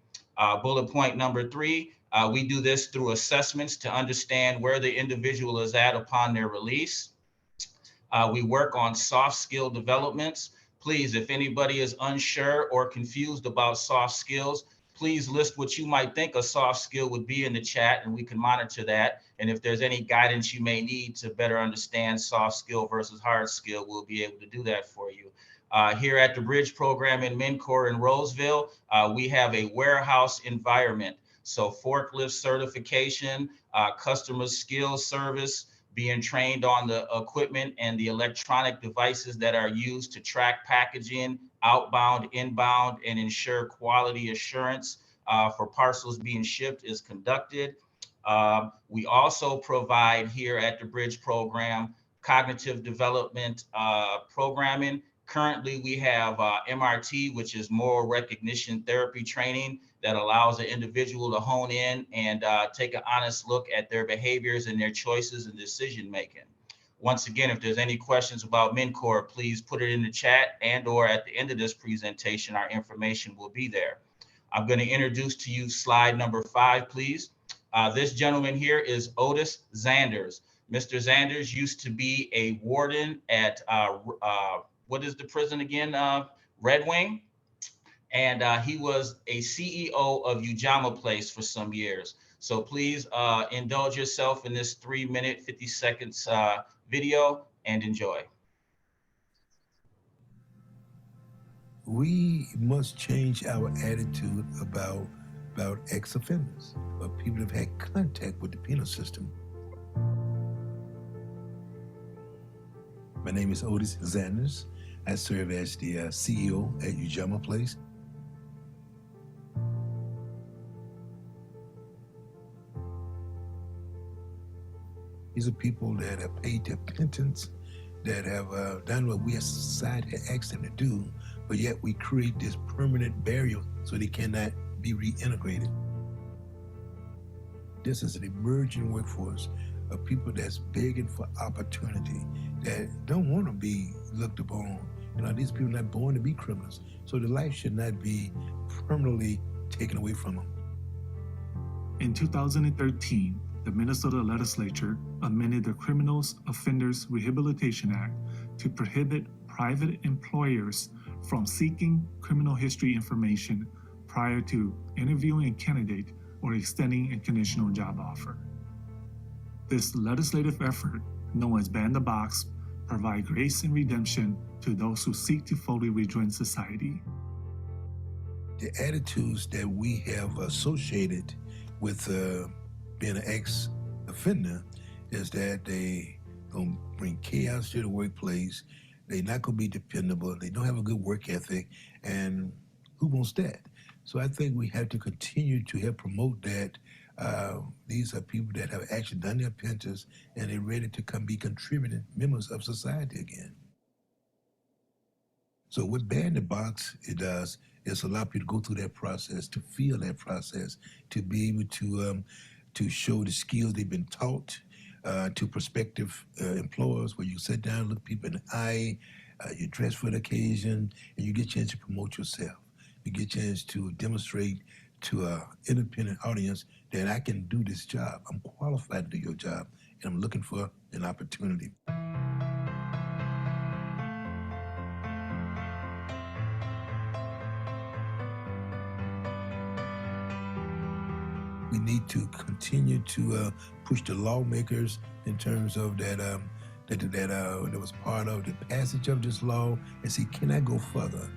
Bullet point number 3, we do this through assessments to understand where the individual is at upon their release. We work on soft skill developments. Please, if anybody is unsure or confused about soft skills, please list what you might think a soft skill would be in the chat, and we can monitor that. And if there's any guidance you may need to better understand soft skill versus hard skill, we'll be able to do that for you. Here at the Bridge program in MNCOR in Roseville, we have a warehouse environment. So forklift certification, customer skills service, being trained on the equipment and the electronic devices that are used to track packaging, outbound, inbound, and ensure quality assurance for parcels being shipped is conducted. We also provide here at the Bridge program cognitive development programming. Currently, we have MRT, which is moral recognition therapy training that allows an individual to hone in and take an honest look at their behaviors and their choices and decision making. Once again, if there's any questions about MNCOR, please put it in the chat, and or at the end of this presentation, our information will be there. I'm going to introduce to you slide number 5, please. This gentleman here is Otis Zanders. Mr. Zanders used to be a warden at, what is the prison again? Red Wing. And he was a CEO of Ujamaa Place for some years. So please indulge yourself in this 3-minute, 50 seconds video and enjoy. We must change our attitude about ex-offenders, or people that have had contact with the penal system. My name is Otis Zanders. I serve as the CEO at Ujamaa Place. These are people that have paid their penance, that have done what we as society asked them to do, but yet we create this permanent barrier so they cannot be reintegrated. This is an emerging workforce of people that's begging for opportunity, that don't want to be looked upon. You know, these people are not born to be criminals, so their life should not be permanently taken away from them. In 2013, the Minnesota legislature amended the Criminal Offenders Rehabilitation Act to prohibit private employers from seeking criminal history information prior to interviewing a candidate or extending a conditional job offer. This legislative effort, known as Ban the Box, provides grace and redemption to those who seek to fully rejoin society. The attitudes that we have associated with being an ex-offender is that they gonna bring chaos to the workplace, they're not gonna be dependable, they don't have a good work ethic, and who wants that? So I think we have to continue to help promote that. These are people that have actually done their penance and they're ready to come be contributing members of society again. So what Ban the Box it does is allow people to go through that process, to feel that process, to be able to show the skills they've been taught to prospective employers, where you sit down, look people in the eye, you dress for the occasion, and you get a chance to promote yourself. You get a chance to demonstrate to an independent audience that I can do this job. I'm qualified to do your job, and I'm looking for an opportunity. We need to continue to push the lawmakers in terms of that that was part of the passage of this law, and see, can I go further?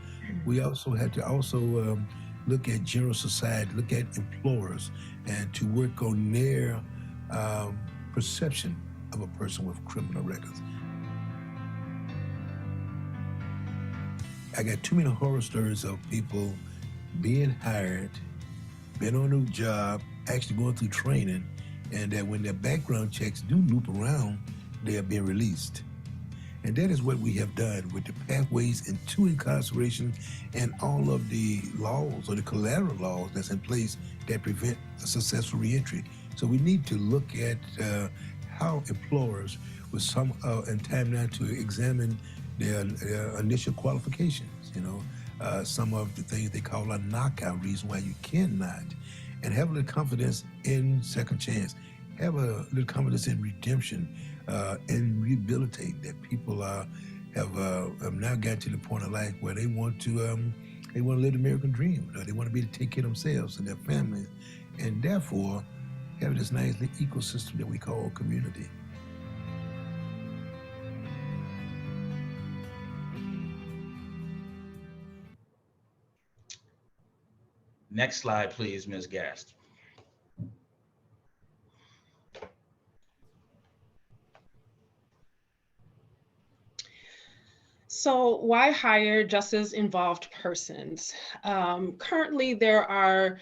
We also have to look at general society, look at employers, and to work on their perception of a person with criminal records. I got too many horror stories of people being hired, been on a new job, actually going through training, and that when their background checks do loop around, they are being released. And that is what we have done with the pathways into incarceration and all of the laws or the collateral laws that's in place that prevent a successful reentry. So we need to look at how employers, with some and time now to examine their initial qualifications, you know, some of the things they call a knockout reason why you cannot, and have a little confidence in second chance, have a little confidence in redemption, and rehabilitate, that people have now got to the point of life where they want to live the American dream. They want to be able to take care of themselves and their families, and therefore have this nice little ecosystem that we call community. Next slide, please, Ms. Gast. So why hire justice-involved persons? Currently, there are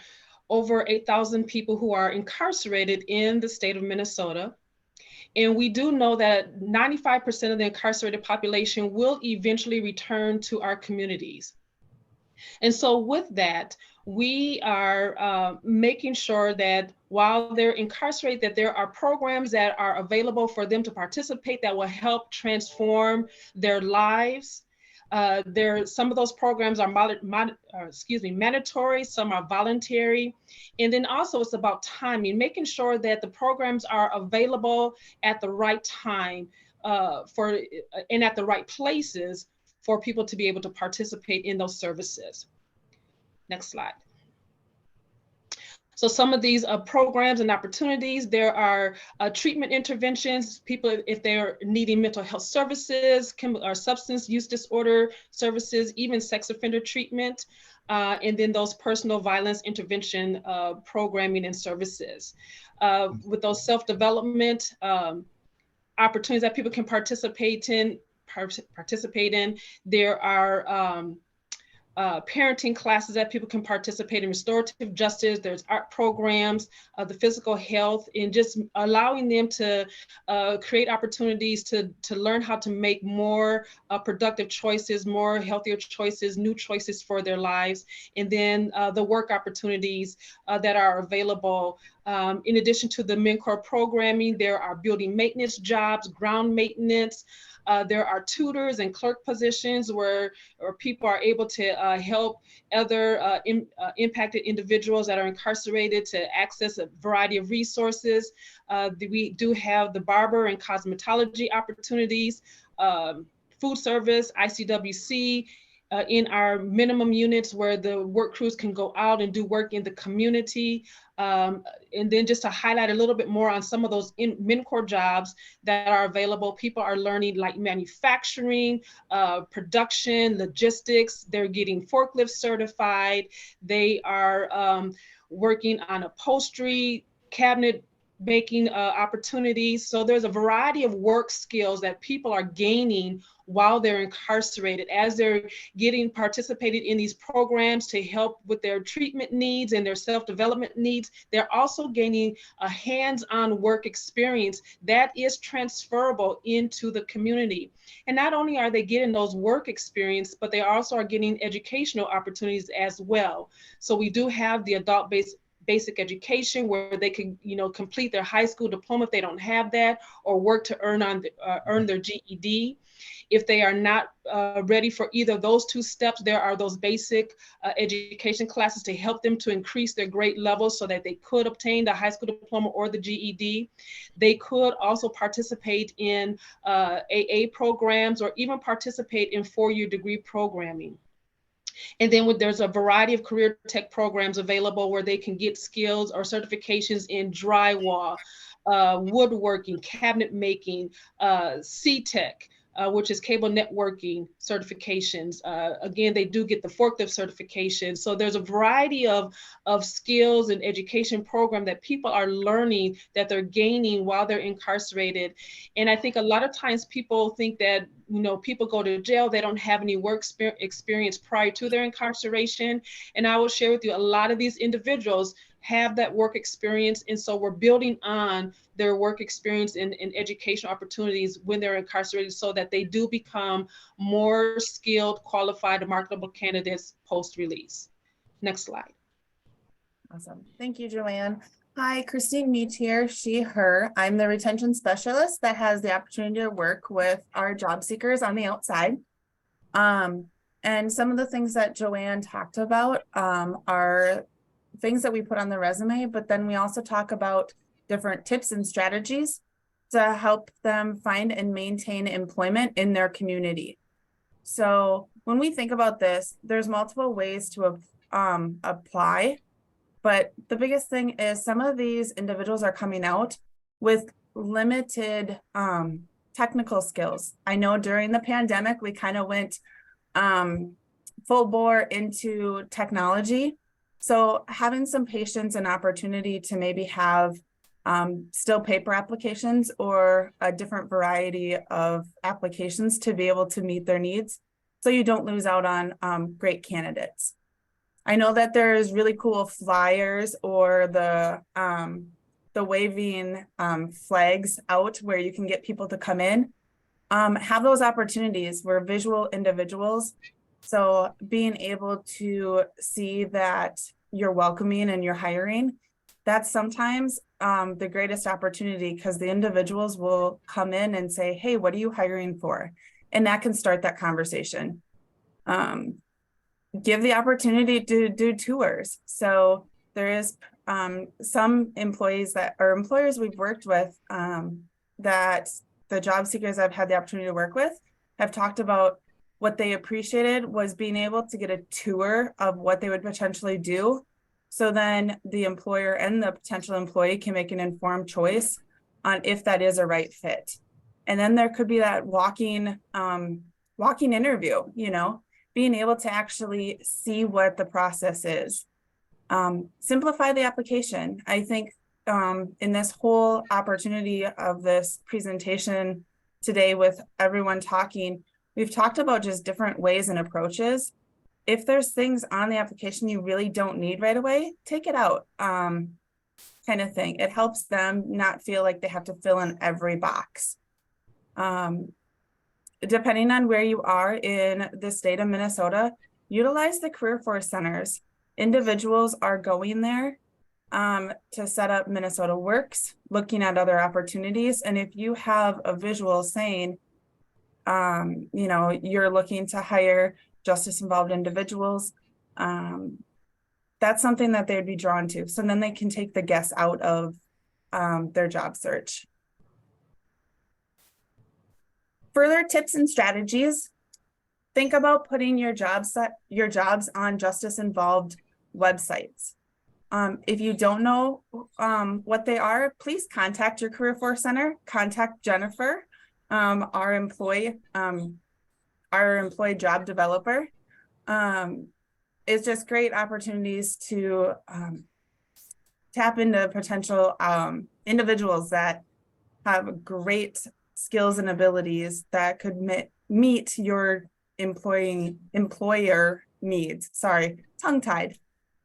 over 8,000 people who are incarcerated in the state of Minnesota. And we do know that 95% of the incarcerated population will eventually return to our communities. And so with that, we are making sure that while they're incarcerated, that there are programs that are available for them to participate that will help transform their lives. Some of those programs are mandatory, some are voluntary. And then also it's about timing, making sure that the programs are available at the right time and at the right places for people to be able to participate in those services. Next slide. So some of these programs and opportunities, there are treatment interventions, people, if they're needing mental health services, or substance use disorder services, even sex offender treatment, and then those personal violence intervention programming and services. With those self-development opportunities that people can participate in, there are parenting classes that people can participate in, restorative justice, there's art programs, the physical health, and just allowing them to create opportunities to learn how to make more productive choices, more healthier choices, new choices for their lives. And then the work opportunities that are available. In addition to the MNCOR programming, there are building maintenance jobs, ground maintenance. There are tutors and clerk positions where people are able to help other impacted individuals that are incarcerated to access a variety of resources. We do have the barber and cosmetology opportunities, food service, ICWC, in our minimum units where the work crews can go out and do work in the community. And then just to highlight a little bit more on some of those MNCOR jobs that are available, people are learning like manufacturing, production, logistics, they're getting forklift certified, they are working on upholstery, cabinet making opportunities. So there's a variety of work skills that people are gaining while they're incarcerated, as they're participated in these programs to help with their treatment needs and their self-development needs. They're also gaining a hands-on work experience that is transferable into the community. And not only are they getting those work experience, but they also are getting educational opportunities as well. So we do have the adult-based basic education where they can, complete their high school diploma if they don't have that, or work to earn their GED. If they are not ready for either of those two steps, there are those basic education classes to help them to increase their grade levels so that they could obtain the high school diploma or the GED. They could also participate in AA programs or even participate in four-year degree programming. And then there's a variety of career tech programs available where they can get skills or certifications in drywall, woodworking, cabinet making, C-Tech, which is cable networking certifications. Again, they do get the forklift certification. So there's a variety of skills and education program that people are learning, that they're gaining while they're incarcerated. And I think a lot of times people think that, people go to jail, they don't have any work experience prior to their incarceration. And I will share with you, a lot of these individuals have that work experience. And so we're building on their work experience and education opportunities when they're incarcerated so that they do become more skilled, qualified, and marketable candidates post-release. Next slide. Awesome. Thank you, Joanne. Hi, Christine Meach here, she, her. I'm the retention specialist that has the opportunity to work with our job seekers on the outside. And some of the things that Joanne talked about are things that we put on the resume, but then we also talk about different tips and strategies to help them find and maintain employment in their community. So when we think about this, there's multiple ways to apply, but the biggest thing is some of these individuals are coming out with limited technical skills. I know during the pandemic, we kind of went full bore into technology. So having some patience and opportunity to maybe have still paper applications or a different variety of applications to be able to meet their needs, so you don't lose out on great candidates. I know that there's really cool flyers or the waving flags out where you can get people to come in. Have those opportunities. We're visual individuals. So being able to see that you're welcoming and you're hiring, that's sometimes the greatest opportunity, because the individuals will come in and say, hey, what are you hiring for? And that can start that conversation. Give the opportunity to do tours. So there is some employees that are employers we've worked with that the job seekers I've had the opportunity to work with have talked about what they appreciated was being able to get a tour of what they would potentially do. So then the employer and the potential employee can make an informed choice on if that is a right fit. And then there could be that walking interview, you know, being able to actually see what the process is. Simplify the application. I think in this whole opportunity of this presentation today with everyone talking, we've talked about just different ways and approaches. If there's things on the application you really don't need right away, take it out, kind of thing. It helps them not feel like they have to fill in every box. Depending on where you are in the state of Minnesota, utilize the career force centers. Individuals are going there to set up Minnesota Works, looking at other opportunities. And if you have a visual saying, you know, you're looking to hire justice involved individuals, that's something that they'd be drawn to. So then they can take the guess out of their job search. Further tips and strategies. Think about putting your jobs on justice involved websites. If you don't know what they are, please contact your career force center. Contact Jennifer, our employee job developer. It's just great opportunities to tap into potential individuals that have great skills and abilities that could meet your employer needs. Sorry, tongue-tied.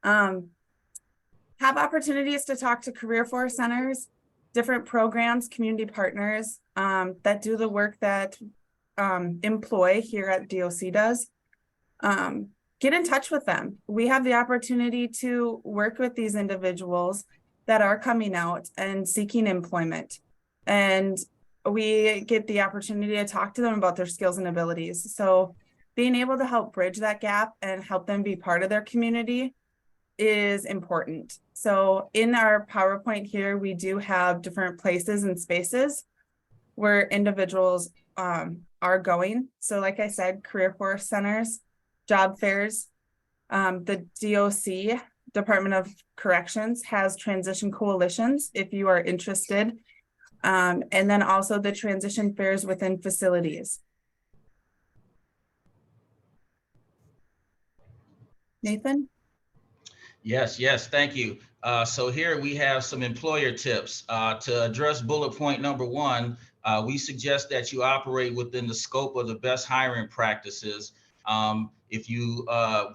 Have opportunities to talk to career force centers, different programs, community partners that do the work that employ here at DOC does. Get in touch with them. We have the opportunity to work with these individuals that are coming out and seeking employment. And we get the opportunity to talk to them about their skills and abilities. So being able to help bridge that gap and help them be part of their community is important. So in our PowerPoint here, we do have different places and spaces where individuals are going. So like I said, career force centers, job fairs, the DOC, Department of Corrections, has transition coalitions if you are interested. And then also the transition fairs within facilities. Nathan? Yes, thank you. So here we have some employer tips. To address bullet point number 1, we suggest that you operate within the scope of the best hiring practices. If you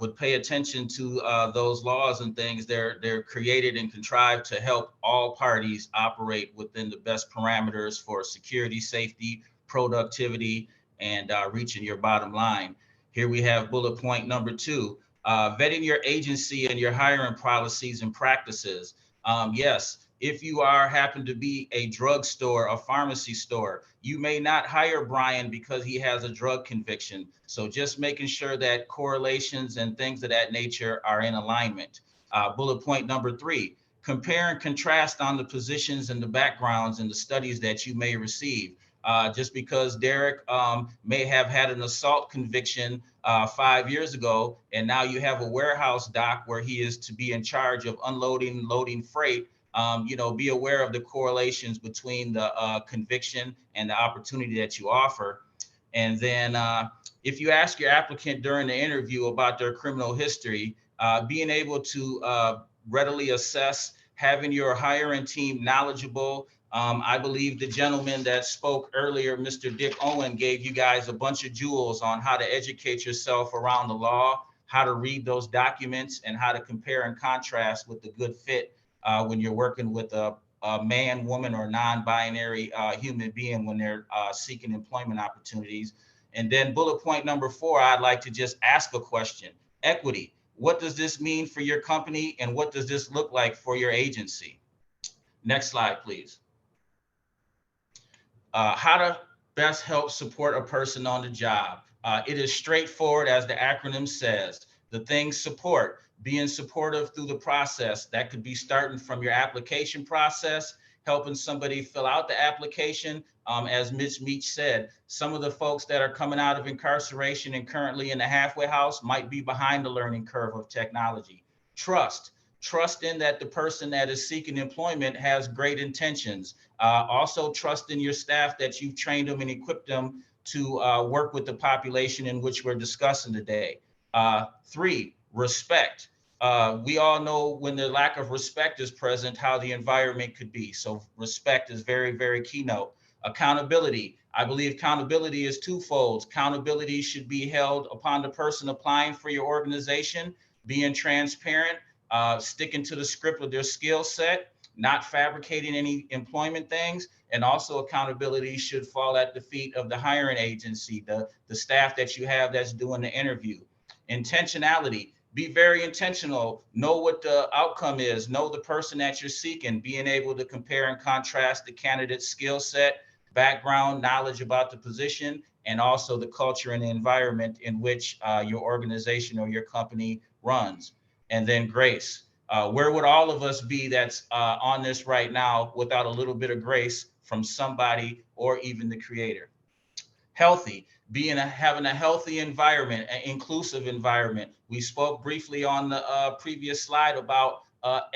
would pay attention to those laws and things, they're created and contrived to help all parties operate within the best parameters for security, safety, productivity, and reaching your bottom line. Here we have bullet point number 2. Vetting your agency and your hiring policies and practices. Yes, if you happen to be a drugstore, a pharmacy store, you may not hire Brian because he has a drug conviction. So just making sure that correlations and things of that nature are in alignment. Bullet point number 3, compare and contrast on the positions and the backgrounds and the studies that you may receive. Just because Derek may have had an assault conviction 5 years ago, and now you have a warehouse dock where he is to be in charge of unloading and loading freight, be aware of the correlations between the conviction and the opportunity that you offer. And then if you ask your applicant during the interview about their criminal history, being able to readily assess, having your hiring team knowledgeable. I believe the gentleman that spoke earlier, Mr. Dick Owen, gave you guys a bunch of jewels on how to educate yourself around the law, how to read those documents and how to compare and contrast with the good fit when you're working with a man, woman, or non-binary human being when they're seeking employment opportunities. And then bullet point number 4, I'd like to just ask a question. Equity. What does this mean for your company, and what does this look like for your agency? Next slide, please. How to best help support a person on the job. It is straightforward, as the acronym says. The things support, being supportive through the process. That could be starting from your application process, helping somebody fill out the application. As Ms. Meach said, some of the folks that are coming out of incarceration and currently in the halfway house might be behind the learning curve of technology. Trust in that the person that is seeking employment has great intentions. Also trust in your staff that you've trained them and equipped them to work with the population in which we're discussing today. 3, respect. We all know when the lack of respect is present, how the environment could be. So respect is very, very keynote. Accountability. I believe accountability is twofold. Accountability should be held upon the person applying for your organization, being transparent, sticking to the script of their skill set, not fabricating any employment things. And also accountability should fall at the feet of the hiring agency, the staff that you have that's doing the interview. Intentionality. Be very intentional. Know what the outcome is. Know the person that you're seeking. Being able to compare and contrast the candidate's skill set, background, knowledge about the position, and also the culture and the environment in which your organization or your company runs. And then grace. Where would all of us be that's on this right now without a little bit of grace from somebody or even the creator? Healthy. Having a healthy environment, an inclusive environment. We spoke briefly on the previous slide about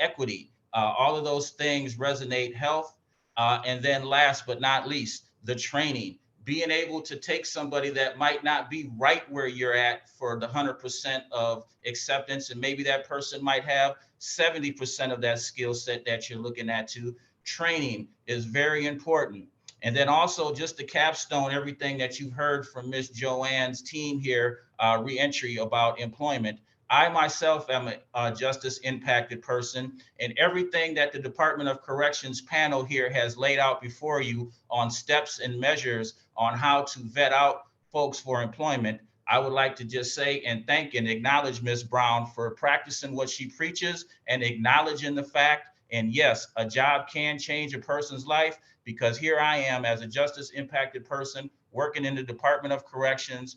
equity. All of those things resonate. Health. And then last but not least, the training. Being able to take somebody that might not be right where you're at for the 100% of acceptance, and maybe that person might have 70% of that skill set that you're looking at too. Training is very important. And then also just to capstone everything that you've heard from Ms. Joanne's team here, reentry about employment. I myself am a justice impacted person, and everything that the Department of Corrections panel here has laid out before you on steps and measures on how to vet out folks for employment, I would like to just say and thank and acknowledge Ms. Brown for practicing what she preaches and acknowledging the fact, and yes, a job can change a person's life, because here I am as a justice impacted person working in the Department of Corrections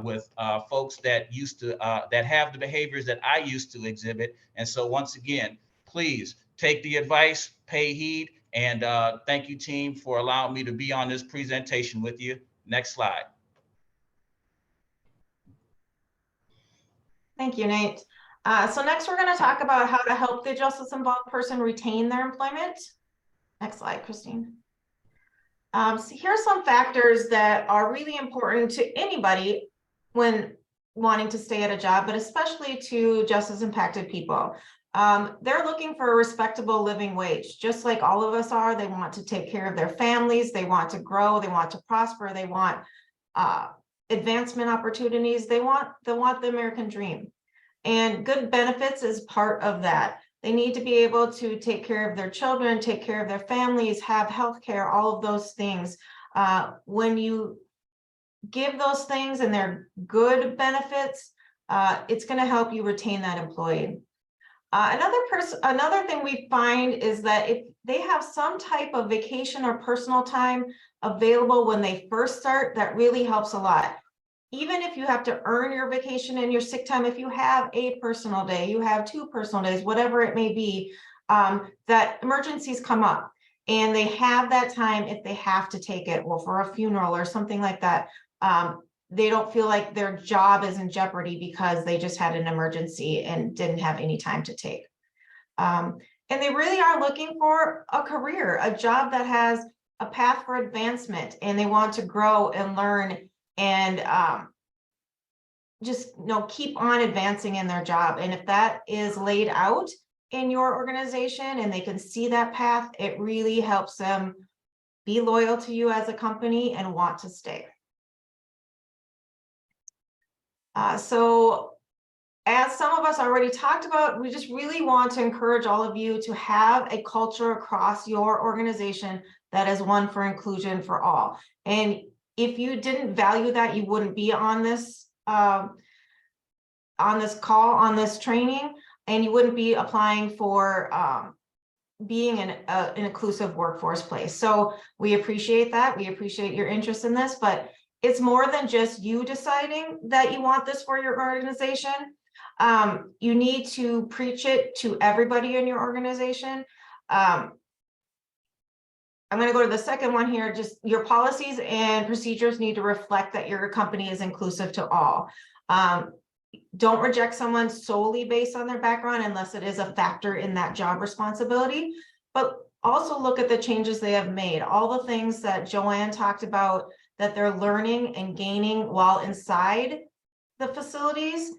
with folks that that have the behaviors that I used to exhibit. And so once again, please take the advice, pay heed, and thank you, team, for allowing me to be on this presentation with you. Next slide. Thank you, Nate. So next we're going to talk about how to help the justice involved person retain their employment. Next slide, Christine. So here are some factors that are really important to anybody when wanting to stay at a job, but especially to justice impacted people. They're looking for a respectable living wage, just like all of us are. They want to take care of their families. They want to grow. They want to prosper. They want advancement opportunities. They want the American dream. And good benefits is part of that. They need to be able to take care of their children, take care of their families, have health care, all of those things. When you give those things and they're good benefits, it's going to help you retain that employee. Another thing we find is that if they have some type of vacation or personal time available when they first start, that really helps a lot. Even if you have to earn your vacation and your sick time, if you have a personal day, you have 2 personal days, whatever it may be, that emergencies come up and they have that time if they have to take it, or for a funeral or something like that. They don't feel like their job is in jeopardy because they just had an emergency and didn't have any time to take. And they really are looking for a career, a job that has a path for advancement, and they want to grow and learn and just keep on advancing in their job. And if that is laid out in your organization and they can see that path, it really helps them be loyal to you as a company and want to stay. So as some of us already talked about, we just really want to encourage all of you to have a culture across your organization that is one for inclusion for all. And if you didn't value that, you wouldn't be on this call, on this training, and you wouldn't be applying for being an inclusive workforce place. So we appreciate that. We appreciate your interest in this, but it's more than just you deciding that you want this for your organization. You need to preach it to everybody in your organization. I'm going to go to the second one here. Just your policies and procedures need to reflect that your company is inclusive to all. Don't reject someone solely based on their background unless it is a factor in that job responsibility, but also look at the changes they have made. All the things that Joanne talked about that they're learning and gaining while inside the facilities,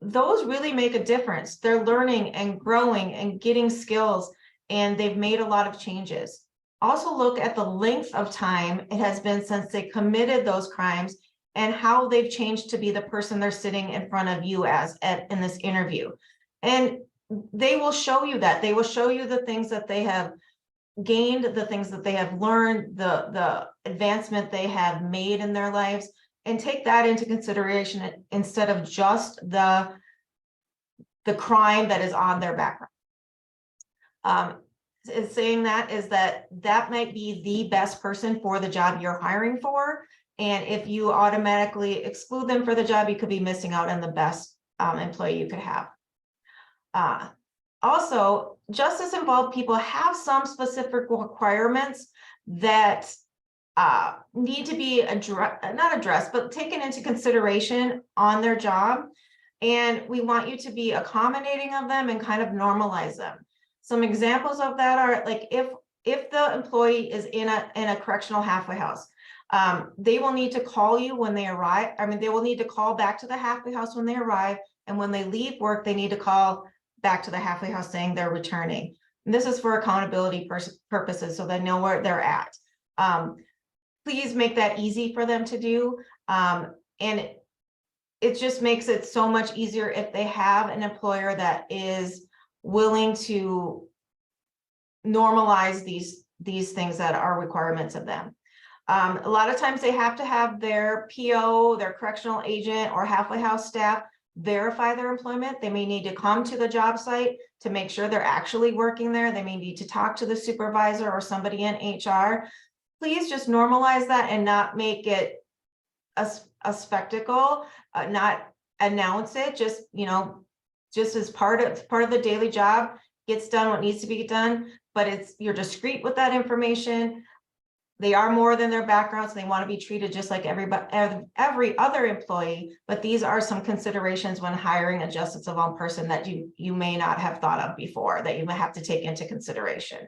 those really make a difference. They're learning and growing and getting skills, and they've made a lot of changes. Also look at the length of time it has been since they committed those crimes and how they've changed to be the person they're sitting in front of you as in this interview. And they will show you that. They will show you the things that they have gained, the things that they have learned, the advancement they have made in their lives, and take that into consideration instead of just the crime that is on their background. Saying that is that might be the best person for the job you're hiring for. And if you automatically exclude them for the job, you could be missing out on the best employee you could have. Also, justice-involved people have some specific requirements that need to be not addressed, but taken into consideration on their job. And we want you to be accommodating of them and kind of normalize them. Some examples of that are like if the employee is in a correctional halfway house, they will need to call you when they arrive. I mean, they will need to call back to the halfway house when they arrive. And when they leave work, they need to call back to the halfway house saying they're returning. And this is for accountability purposes, so they know where they're at. Please make that easy for them to do. And it just makes it so much easier if they have an employer that is willing to normalize these things that are requirements of them. A lot of times they have to have their PO, their correctional agent, or halfway house staff verify their employment. They may need to come to the job site to make sure they're actually working there. They may need to talk to the supervisor or somebody in HR. Please just normalize that and not make it a spectacle, not announce it, just, just as part of the daily job, gets done what needs to be done, but you're discreet with that information. They are more than their backgrounds. They want to be treated just like every other employee, but these are some considerations when hiring a justice-involved person that you may not have thought of before, that you may have to take into consideration.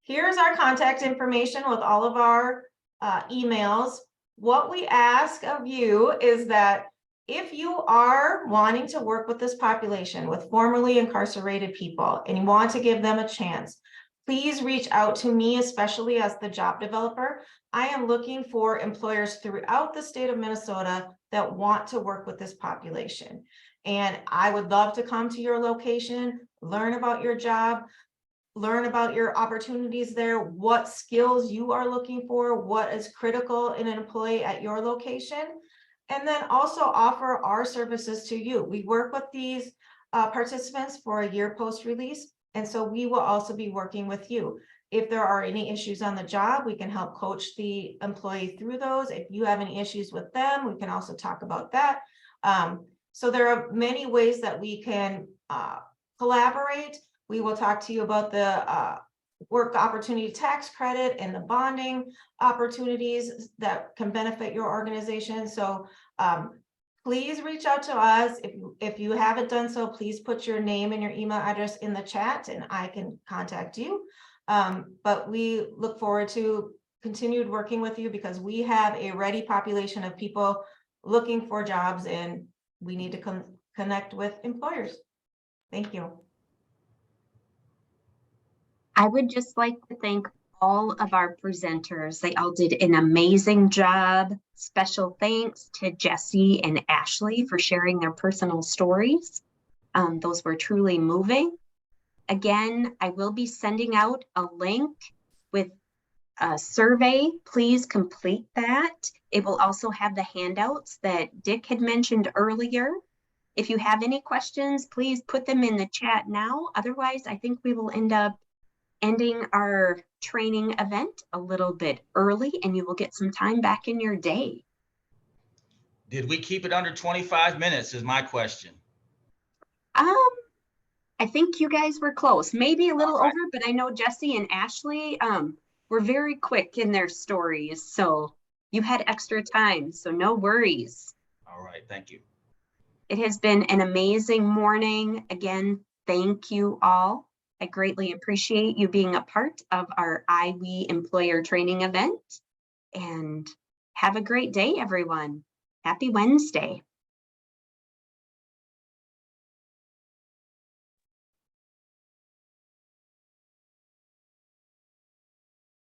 Here's our contact information with all of our emails. What we ask of you is that if you are wanting to work with this population, with formerly incarcerated people, and you want to give them a chance, please reach out to me, especially as the job developer. I am looking for employers throughout the state of Minnesota that want to work with this population. And I would love to come to your location, learn about your job, learn about your opportunities there, what skills you are looking for, what is critical in an employee at your location, and then also offer our services to you. We work with these participants for a year post-release, and so we will also be working with you. If there are any issues on the job, we can help coach the employee through those. If you have any issues with them, we can also talk about that. So there are many ways that we can collaborate. We will talk to you about the work opportunity tax credit and the bonding opportunities that can benefit your organization. So please reach out to us. If you haven't done so, please put your name and your email address in the chat and I can contact you. But we look forward to continued working with you because we have a ready population of people looking for jobs and we need to connect with employers. Thank you. I would just like to thank all of our presenters. They all did an amazing job. Special thanks to Jesse and Ashley for sharing their personal stories. Those were truly moving. Again, I will be sending out a link with a survey. Please complete that. It will also have the handouts that Dick had mentioned earlier. If you have any questions, please put them in the chat now. Otherwise, I think we will end up ending our training event a little bit early, and you will get some time back in your day. Did we keep it under 25 minutes is my question. I think you guys were close, maybe a little All right. over, but I know Jesse and Ashley were very quick in their stories, so you had extra time, so no worries. All right, thank you. It has been an amazing morning. Again, thank you all. I greatly appreciate you being a part of our IWE employer training event, and have a great day, everyone. Happy Wednesday.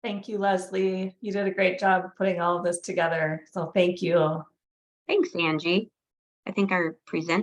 Thank you, Leslie. You did a great job putting all of this together. So thank you. Thanks, Angie. I think our presenter